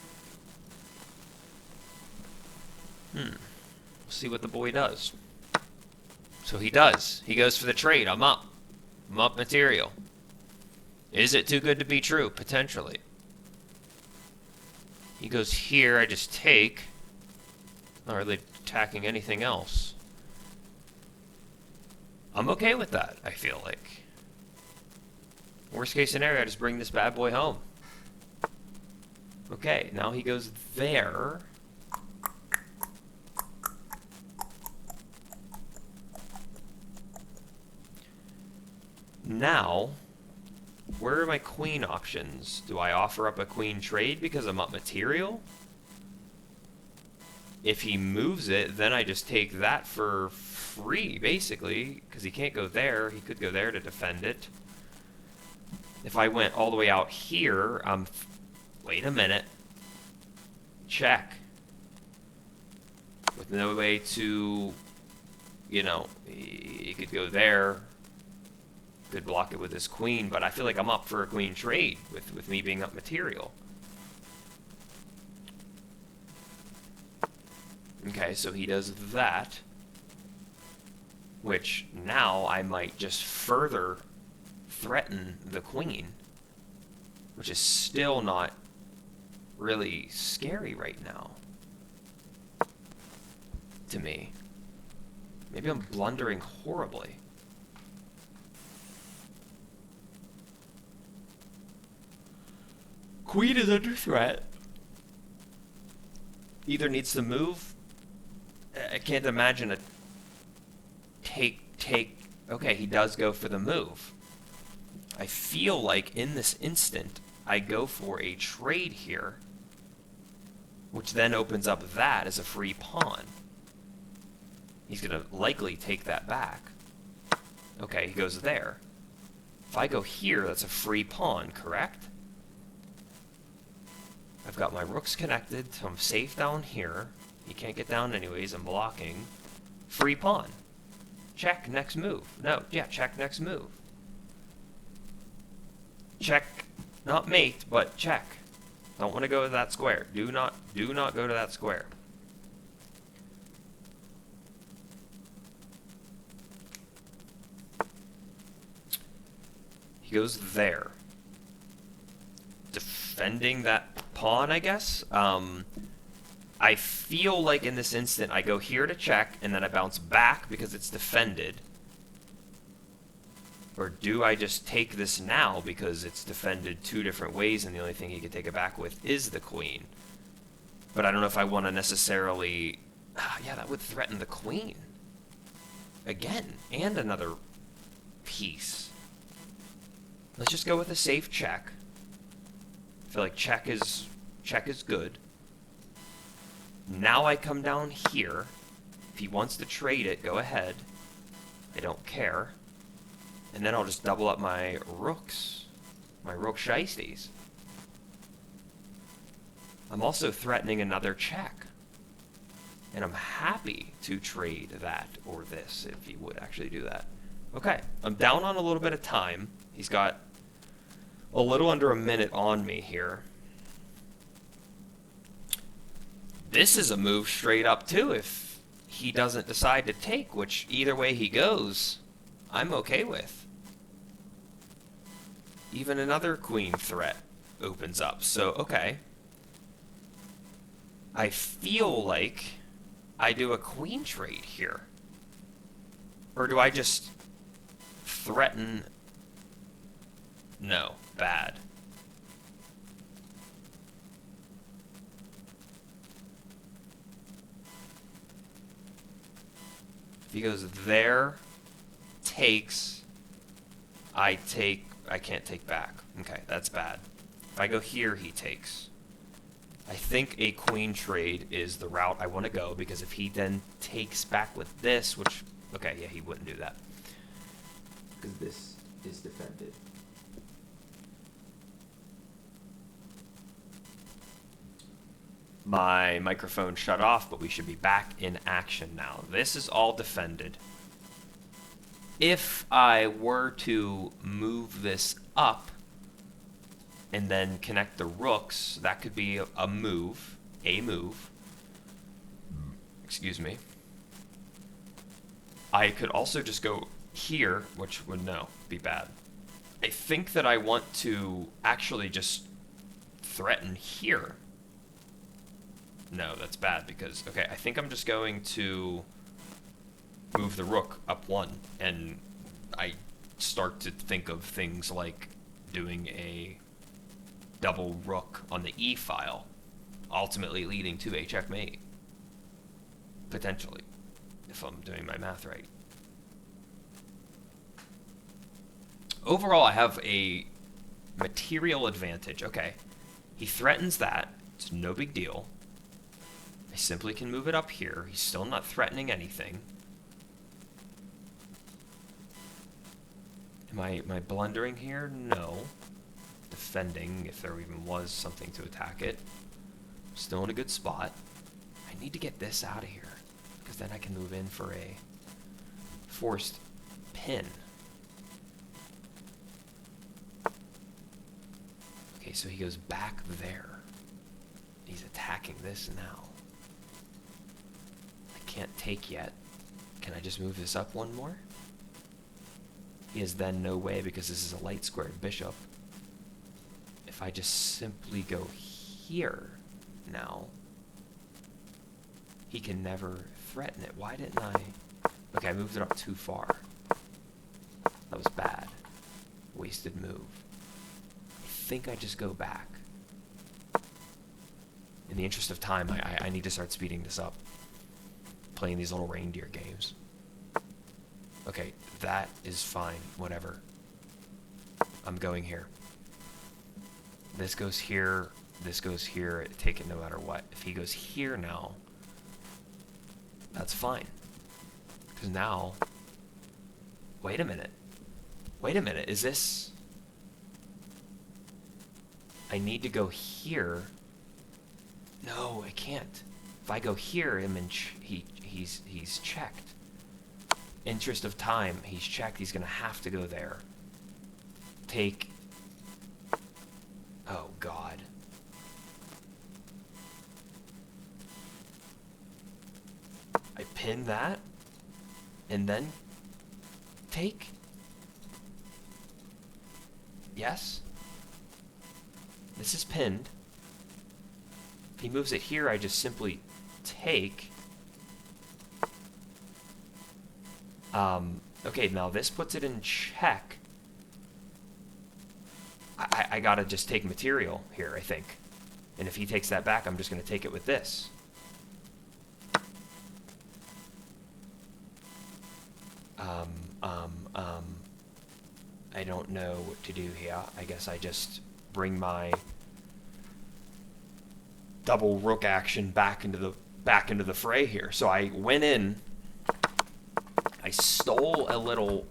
We'll see what the boy does. So he does. He goes for the trade. I'm up. I'm up material. Is it too good to be true? Potentially. He goes here. I just take. Not really attacking anything else. I'm okay with that, I feel like. Worst case scenario, I just bring this bad boy home. Okay, now he goes there. Now, where are my queen options? Do I offer up a queen trade because I'm up material? If he moves it, then I just take that for free, basically, because he can't go there. He could go there to defend it. If I went all the way out here, wait a minute. Check. With no way to, you know, he could go there. Could block it with his queen, but I feel like I'm up for a queen trade with me being up material. Okay, so he does that. Which now I might just further threaten the queen. Which is still not really scary right now. To me. Maybe I'm blundering horribly. Queen is under threat. Either needs to move. I can't imagine a take. Okay, he does go for the move. I feel like in this instant, I go for a trade here, which then opens up that as a free pawn. He's going to likely take that back. Okay, he goes there. If I go here, that's a free pawn, correct? I've got my rooks connected, so I'm safe down here. He can't get down anyways, I'm blocking. Free pawn. Check, next move. No, yeah, check, next move. Check, not mate, but check. Don't want to go to that square. Do not go to that square. He goes there. Defending that pawn, I guess. I feel like in this instant I go here to check and then I bounce back because it's defended. Or do I just take this now because it's defended two different ways and the only thing he can take it back with is the queen? But I don't know if I want to necessarily... yeah, that would threaten the queen. Again, and another piece. Let's just go with a safe check. I feel like check is good. Now I come down here. If he wants to trade it, go ahead. I don't care. And then I'll just double up my rooks. My rook shiesties. I'm also threatening another check. And I'm happy to trade that or this if he would actually do that. Okay, I'm down on a little bit of time. He's got a little under a minute on me here. This is a move straight up too if he doesn't decide to take, which either way he goes, I'm okay with. Even another queen threat opens up, so okay. I feel like I do a queen trade here. Or do I just threaten? No, bad. If he goes there, takes, I take, I can't take back. Okay, that's bad. If I go here, he takes. I think a queen trade is the route I want to go, because if he then takes back with this, which, okay, yeah, he wouldn't do that. Because this is defended. My microphone shut off, but we should be back in action now. This is all defended. If I were to move this up and then connect the rooks, that could be a move. Excuse me. I could also just go here, which would, no, be bad. I think that I want to actually just threaten here. No, that's bad because, okay, I think I'm just going to move the rook up one, and I start to think of things like doing a double rook on the e file, ultimately leading to a checkmate. Potentially, if I'm doing my math right. Overall, I have a material advantage. Okay, he threatens that. It's no big deal. I simply can move it up here. He's still not threatening anything. Am I blundering here? No. Defending, if there even was something to attack it. Still in a good spot. I need to get this out of here, because then I can move in for a forced pin. Okay, so he goes back there. He's attacking this now. Can't take yet. Can I just move this up one more? He has then no way, because this is a light squared bishop. If I just simply go here now, he can never threaten it. Why didn't I? Okay, I moved it up too far. That was bad. Wasted move. I think I just go back. In the interest of time, I need to start speeding this up. Playing these little reindeer games. Okay, that is fine. Whatever. I'm going here. This goes here. This goes here. Take it no matter what. If he goes here now, that's fine. Because now... Wait a minute. Wait a minute. Is this... I need to go here. No, I can't. If I go here, he's checked. Interest of time, he's checked. He's gonna have to go there. Take. Oh God. I pin that, and then take. Yes. This is pinned. If he moves it here, I just simply take. Okay, now this puts it in check. I gotta just take material here, I think. And if he takes that back, I'm just gonna take it with this. I don't know what to do here. I guess I just bring my double rook action back into the fray here. So I went in, I stole a little,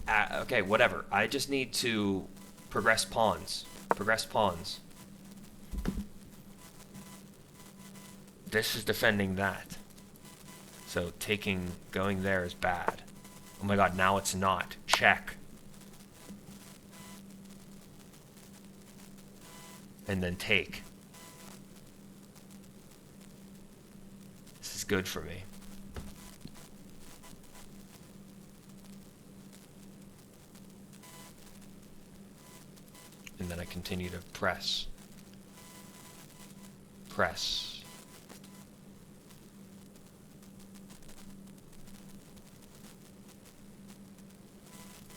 okay, whatever. I just need to progress pawns. Progress pawns. This is defending that. So going there is bad. Oh my god, now it's not. Check. And then take. This is good for me. And then I continue to press. Press.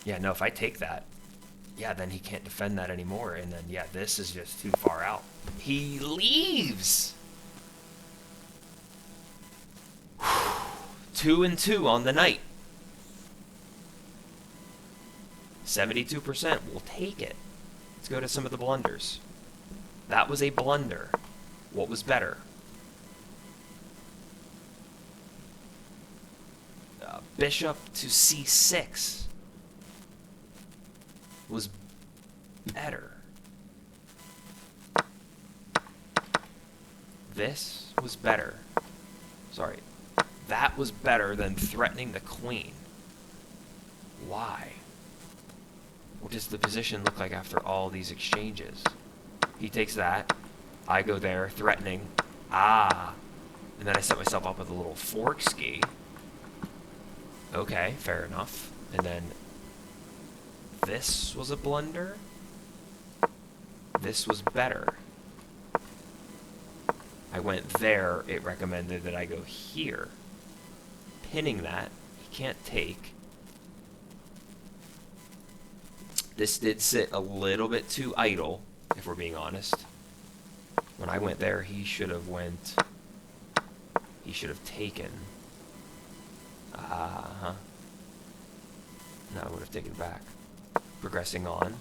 Yeah, no, if I take that, yeah, then he can't defend that anymore. And then, yeah, this is just too far out. He leaves! 2-2 on the night. 72%. We'll take it. Let's go to some of the blunders. That was a blunder. What was better? Bishop to c6 was better. This was better. Sorry. That was better than threatening the queen. Why? What does the position look like after all these exchanges? He takes that. I go there, threatening. Ah. And then I set myself up with a little fork ski. Okay, fair enough. And then this was a blunder. This was better. I went there. It recommended that I go here. Pinning that. He can't take. This did sit a little bit too idle, if we're being honest. When I went there, he should have taken. Uh-huh. No, I would have taken back. Progressing on.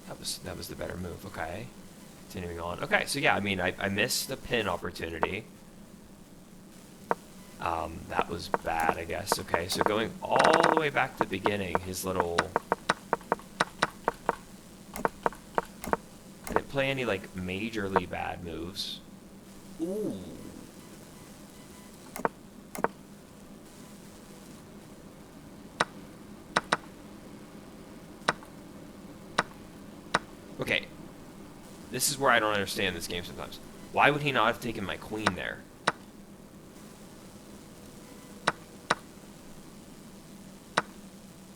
That was the better move. Okay. Continuing on. Okay, so yeah, I mean, I missed the pin opportunity. That was bad, I guess. Okay, so going all the way back to the beginning, his little... I didn't play any, like, majorly bad moves. Ooh. Okay. This is where I don't understand this game sometimes. Why would he not have taken my queen there?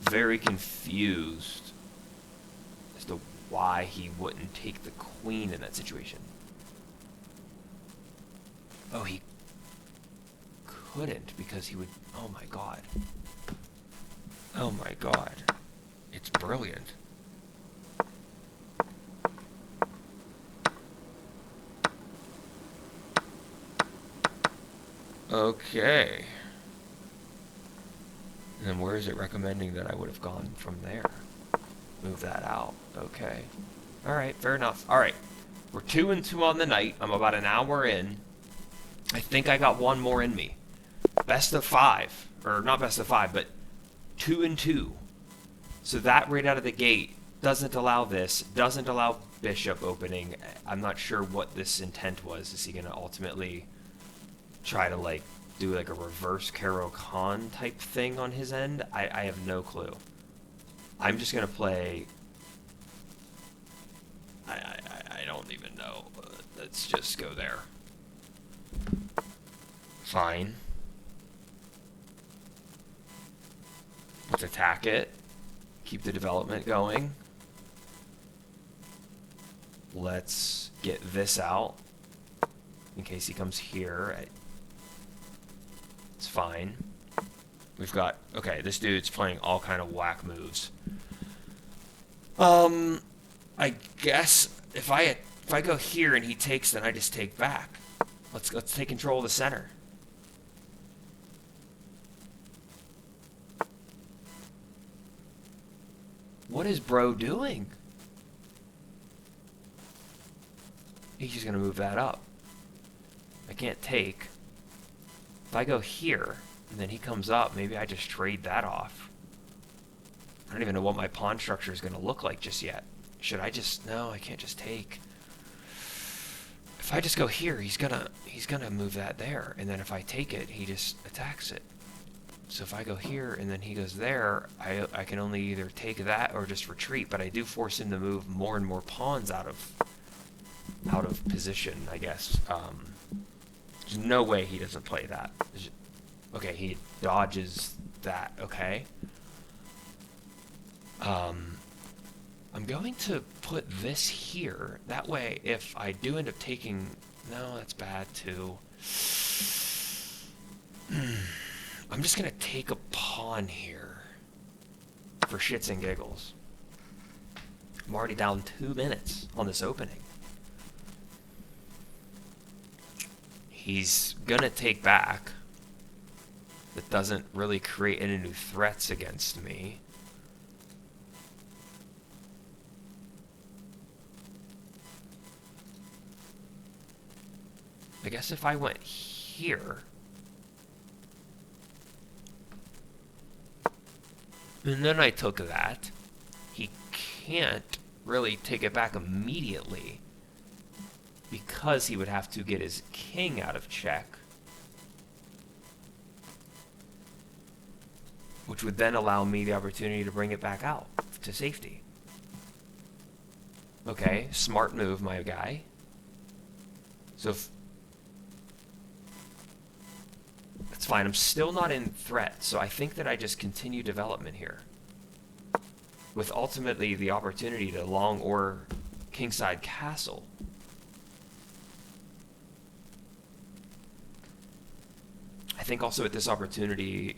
Very confused as to why he wouldn't take the queen in that situation. Oh, he couldn't because he would... Oh my god. Oh my god. It's brilliant. Okay. And then where is it recommending that I would have gone from there? Move that out. Okay. Alright, fair enough. Alright. We're 2-2 on the night. I'm about an hour in. I think I got one more in me. Best of 5. Or not best of 5, but 2-2. So that right out of the gate doesn't allow this. Doesn't allow bishop opening. I'm not sure what this intent was. Is he going to ultimately try to, like, do like a reverse Caro-Kann type thing on his end? I have no clue. I'm just gonna play... I don't even know. Let's just go there. Fine. Let's attack it. Keep the development going. Let's get this out in case he comes here. It's fine. We've got... Okay, this dude's playing all kind of whack moves. I guess if I go here and he takes, then I just take back. Let's take control of the center. What is bro doing? He's just gonna move that up. I can't take. If I go here, and then he comes up, maybe I just trade that off. I don't even know what my pawn structure is going to look like just yet. Should I just... No, I can't just take. If If I just go here, he's gonna move that there, and then if I take it, he just attacks it. So if I go here and then he goes there, I can only either take that or just retreat, but I do force him to move more and more pawns out of position, I guess. There's no way he doesn't play that. Okay, he dodges that, okay. I'm going to put this here. That way, if I do end up taking... No, that's bad, too. I'm just going to take a pawn here. For shits and giggles. I'm already down 2 minutes on this opening. He's going to take back. That doesn't really create any new threats against me. I guess if I went here, and then I took that, he can't really take it back immediately because he would have to get his king out of check, which would then allow me the opportunity to bring it back out to safety. Okay, smart move, my guy. So if that's fine. I'm still not in threat, so I think that I just continue development here. With ultimately the opportunity to long or kingside castle. I think also at this opportunity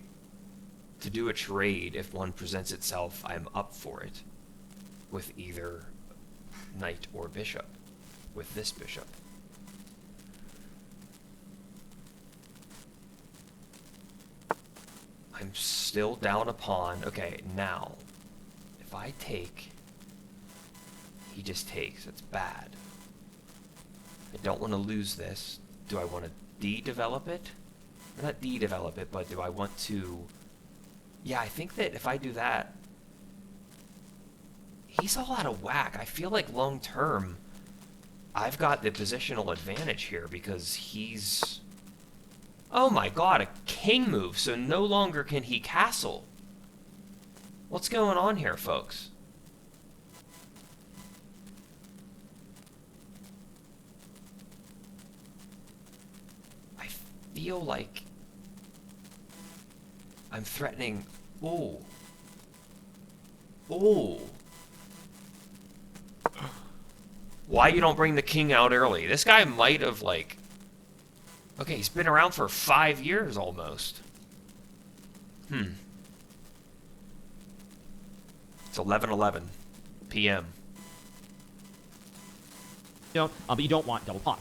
to do a trade, if one presents itself, I'm up for it. With either knight or bishop. With this bishop. I'm still down a pawn. Okay, now, if I take, he just takes. That's bad. I don't want to lose this. Do I want to de-develop it? Or not de-develop it, but do I want to... Yeah, I think that if I do that, he's all out of whack. I feel like long-term, I've got the positional advantage here because he's... Oh my god, a king move, so no longer can he castle. What's going on here, folks? I feel like I'm threatening... Ooh. Ooh. Why you don't bring the king out early? This guy might have, like... Okay, he's been around for 5 years almost. It's 11:11 p.m. But you don't want double pawn.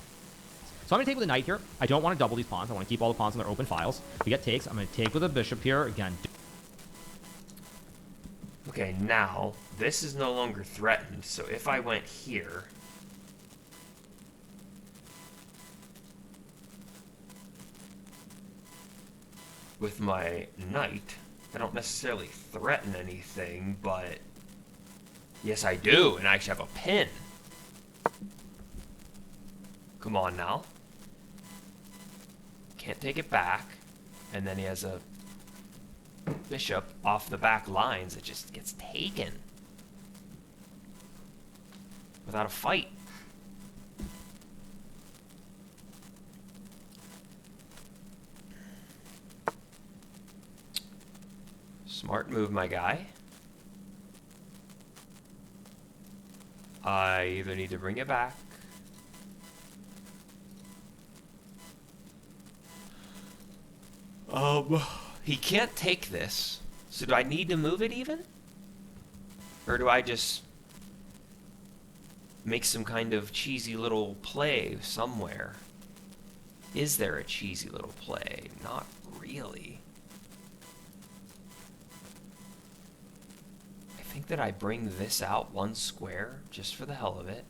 So I'm going to take with a knight here. I don't want to double these pawns. I want to keep all the pawns in their open files. We get takes. I'm going to take with a bishop here. Again. Okay, now, this is no longer threatened, so if I went here... with my knight, I don't necessarily threaten anything, but... Yes, I do, and I actually have a pin. Come on now. Can't take it back. And then he has a bishop off the back lines that just gets taken. Without a fight. Smart move, my guy. I either need to bring it back. He can't take this. So do I need to move it even? Or do I just make some kind of cheesy little play somewhere? Is there a cheesy little play? Not really. I think that I bring this out one square just for the hell of it.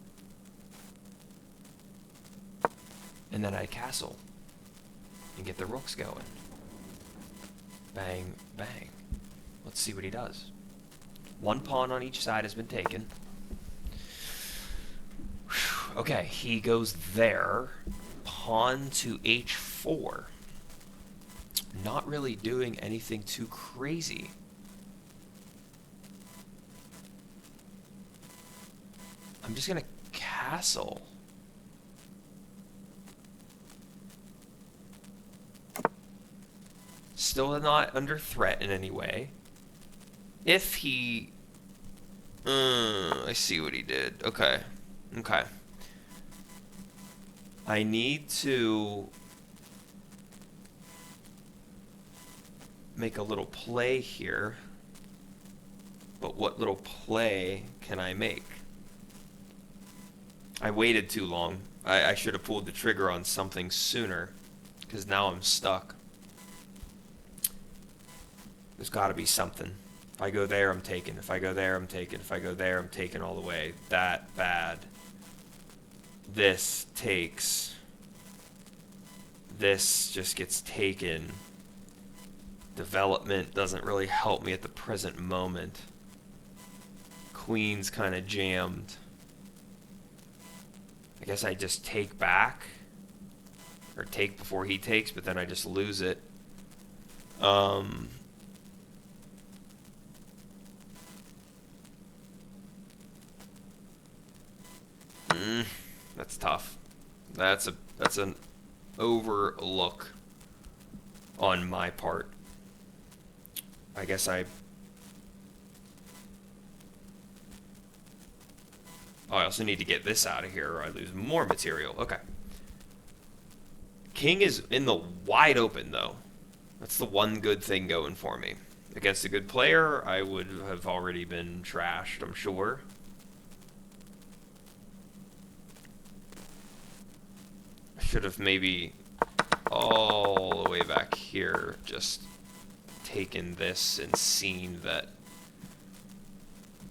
And then I castle and get the rooks going. Bang, bang. Let's see what he does. One pawn on each side has been taken. Okay, he goes there. Pawn to h4. Not really doing anything too crazy. I'm just gonna castle. Still not under threat in any way. If he... I see what he did. Okay. Okay. I need to make a little play here. But what little play can I make? I waited too long. I should have pulled the trigger on something sooner, because now I'm stuck. There's got to be something. If I go there, I'm taken. If I go there, I'm taken. If I go there, I'm taken all the way. That bad. This takes. This just gets taken. Development doesn't really help me at the present moment. Queen's kind of jammed. I guess I just take back. Or take before he takes, but then I just lose it. That's tough. That's an overlook on my part. I guess I also need to get this out of here or I lose more material. Okay. King is in the wide open, though. That's the one good thing going for me. Against a good player, I would have already been trashed, I'm sure. I should have maybe all the way back here just taken this and seen that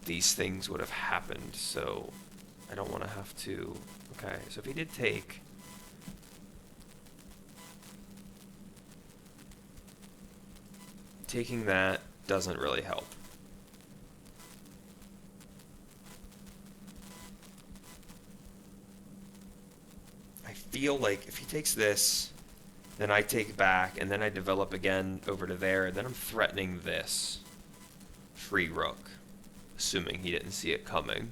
these things would have happened, so I don't want to have to... Okay, so if he did take... Taking that doesn't really help. I feel like if he takes this, then I take back, and then I develop again over to there, and then I'm threatening this. Free rook. Assuming he didn't see it coming.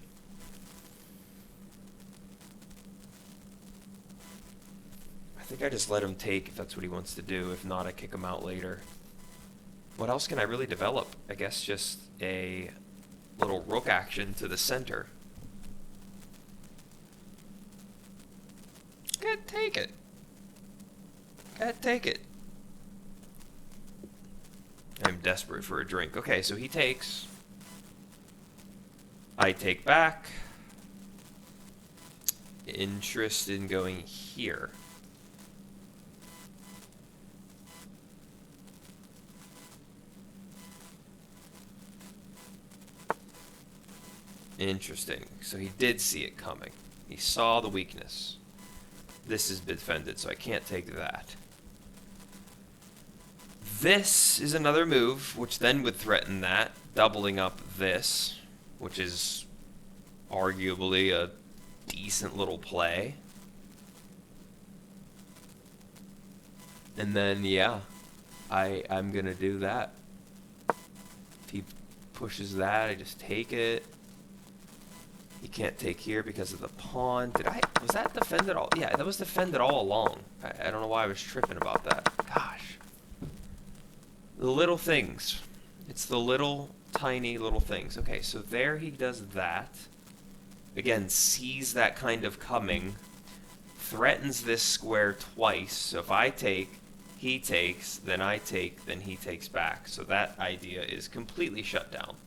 I think I just let him take if that's what he wants to do. If not, I kick him out later. What else can I really develop? I guess just a little rook action to the center. Can't take it. Can't take it. I'm desperate for a drink. Okay, so he takes. I take back. Interest in going here. Interesting. So he did see it coming. He saw the weakness. This is defended, so I can't take that. This is another move, which then would threaten that, doubling up this, which is arguably a decent little play. And then, yeah, I'm going to do that. If he pushes that, I just take it. You can't take here because of the pawn. Was that defended all? Yeah, that was defended all along. I don't know why I was tripping about that. Gosh. The little things. It's the little, tiny little things. Okay, so there he does that. Again, sees that kind of coming. Threatens this square twice. So if I take, he takes, then I take, then he takes back. So that idea is completely shut down.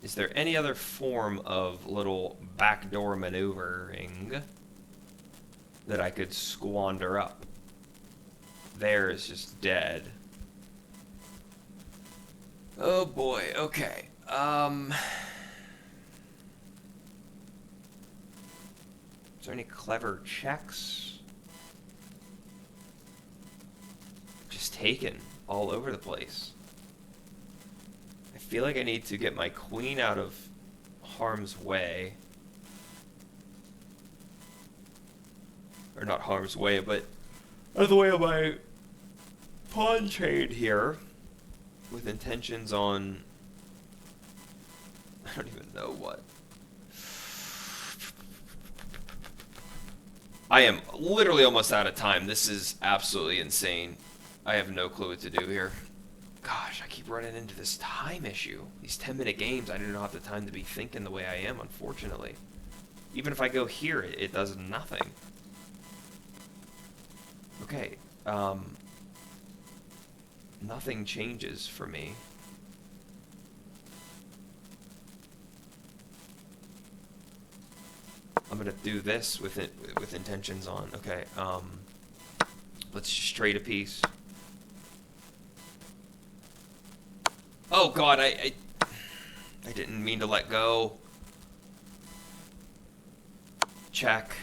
Is there any other form of little backdoor maneuvering that I could squander up? There is just dead. Oh boy, okay. Is there any clever checks? Just taken all over the place. I feel like I need to get my queen out of harm's way. Or not harm's way, but out of the way of my pawn trade here. With intentions on... I don't even know what. I am literally almost out of time. This is absolutely insane. I have no clue what to do here. Gosh, I keep running into this time issue. These 10-minute games, I do not have the time to be thinking the way I am, unfortunately. Even if I go here, it does nothing. Okay, nothing changes for me. I'm gonna do this with it with intentions on. Okay, let's just trade a piece. Oh God, I didn't mean to let go. Check.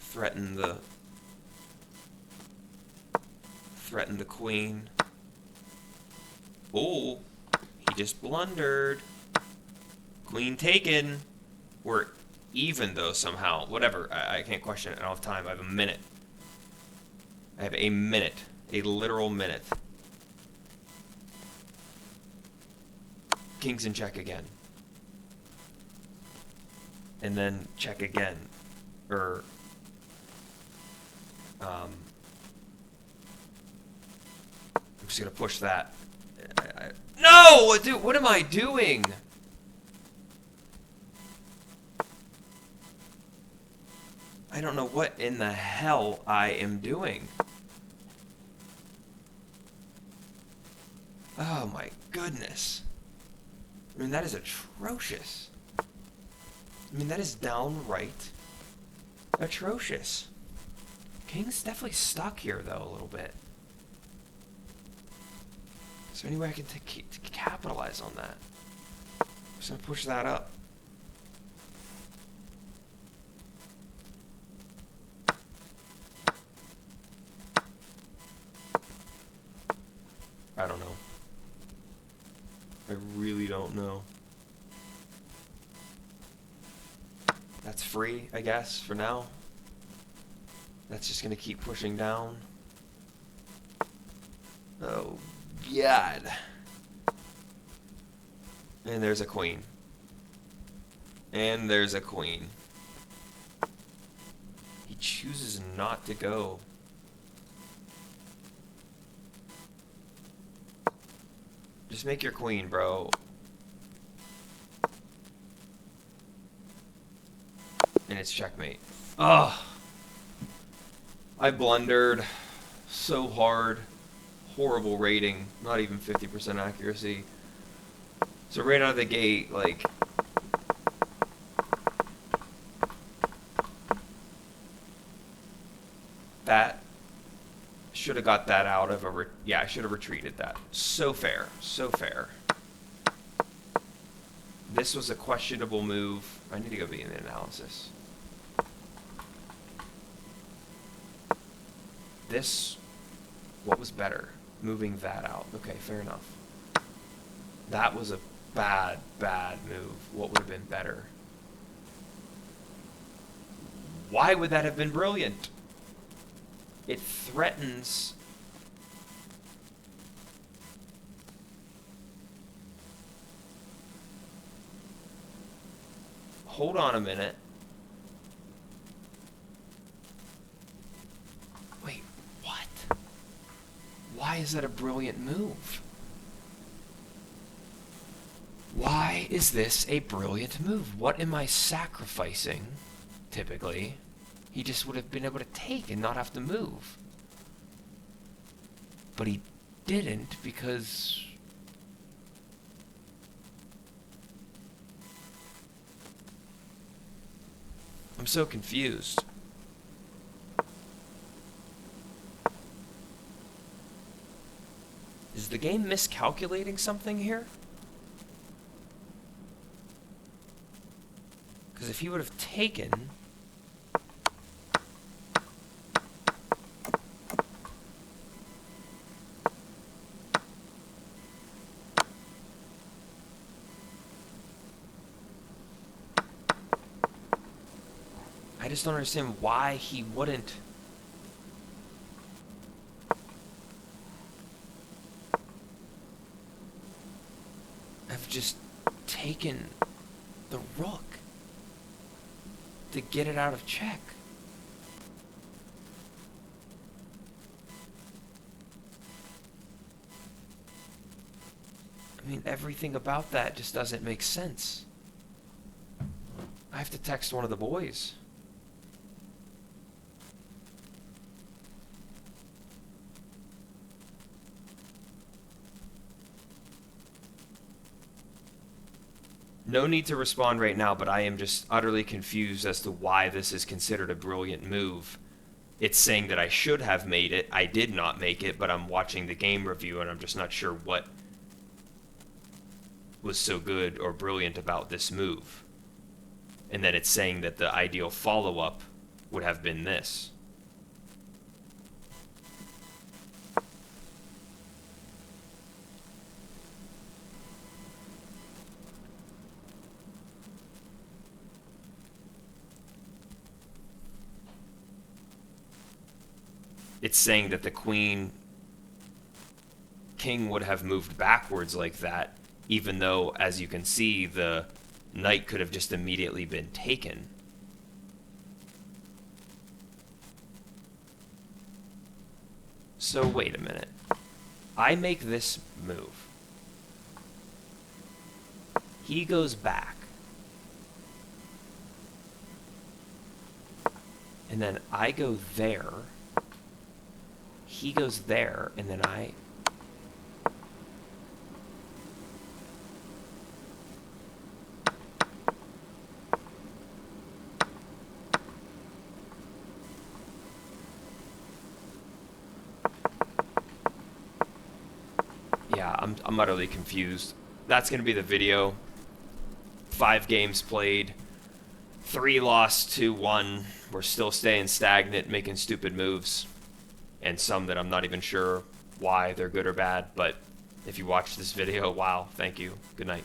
Threaten the queen. Oh, he just blundered. Queen taken. We're even though somehow. Whatever. I can't question it. I don't have time. I have a minute. I have a minute. A literal minute. King's in check again. And then check again. I'm just gonna push that. No! Dude, what am I doing? I don't know what in the hell I am doing. Oh my goodness. I mean, that is atrocious. I mean, that is downright atrocious. King's definitely stuck here, though, a little bit. Is there any way I can capitalize on that? I'm just gonna push that up. I don't know. I really don't know. That's free, I guess, for now. That's just gonna keep pushing down. Oh, God. And there's a queen. And there's a queen. He chooses not to go. Just make your queen, bro. And it's checkmate. Ugh. I blundered so hard. Horrible rating. Not even 50% accuracy. So right out of the gate, like... that... should have got that out of a... yeah, I should have retreated that. So fair. So fair. This was a questionable move. I need to go be in the analysis. This... what was better? Moving that out. Okay, fair enough. That was a bad, bad move. What would have been better? Why would that have been brilliant? It threatens... hold on a minute. Wait, what? Why is that a brilliant move? Why is this a brilliant move? What am I sacrificing, typically? He just would have been able to take and not have to move. But he didn't because... I'm so confused. Is the game miscalculating something here? Because if he would have taken... I just don't understand why he wouldn't. Have just taken the rook to get it out of check. I mean, everything about that just doesn't make sense. I have to text one of the boys. No need to respond right now, but I am just utterly confused as to why this is considered a brilliant move. It's saying that I should have made it. I did not make it, but I'm watching the game review and I'm just not sure what was so good or brilliant about this move. And then it's saying that the ideal follow-up would have been this. It's saying that the king would have moved backwards like that, even though, as you can see, the knight could have just immediately been taken. So wait a minute. I make this move. He goes back. And then I go there. He goes there, and then I... Yeah, I'm utterly confused. That's going to be the video. 5 games played. 3 lost, 2 won. We're still staying stagnant, making stupid moves. And some that I'm not even sure why they're good or bad, but if you watched this video, wow, thank you. Good night.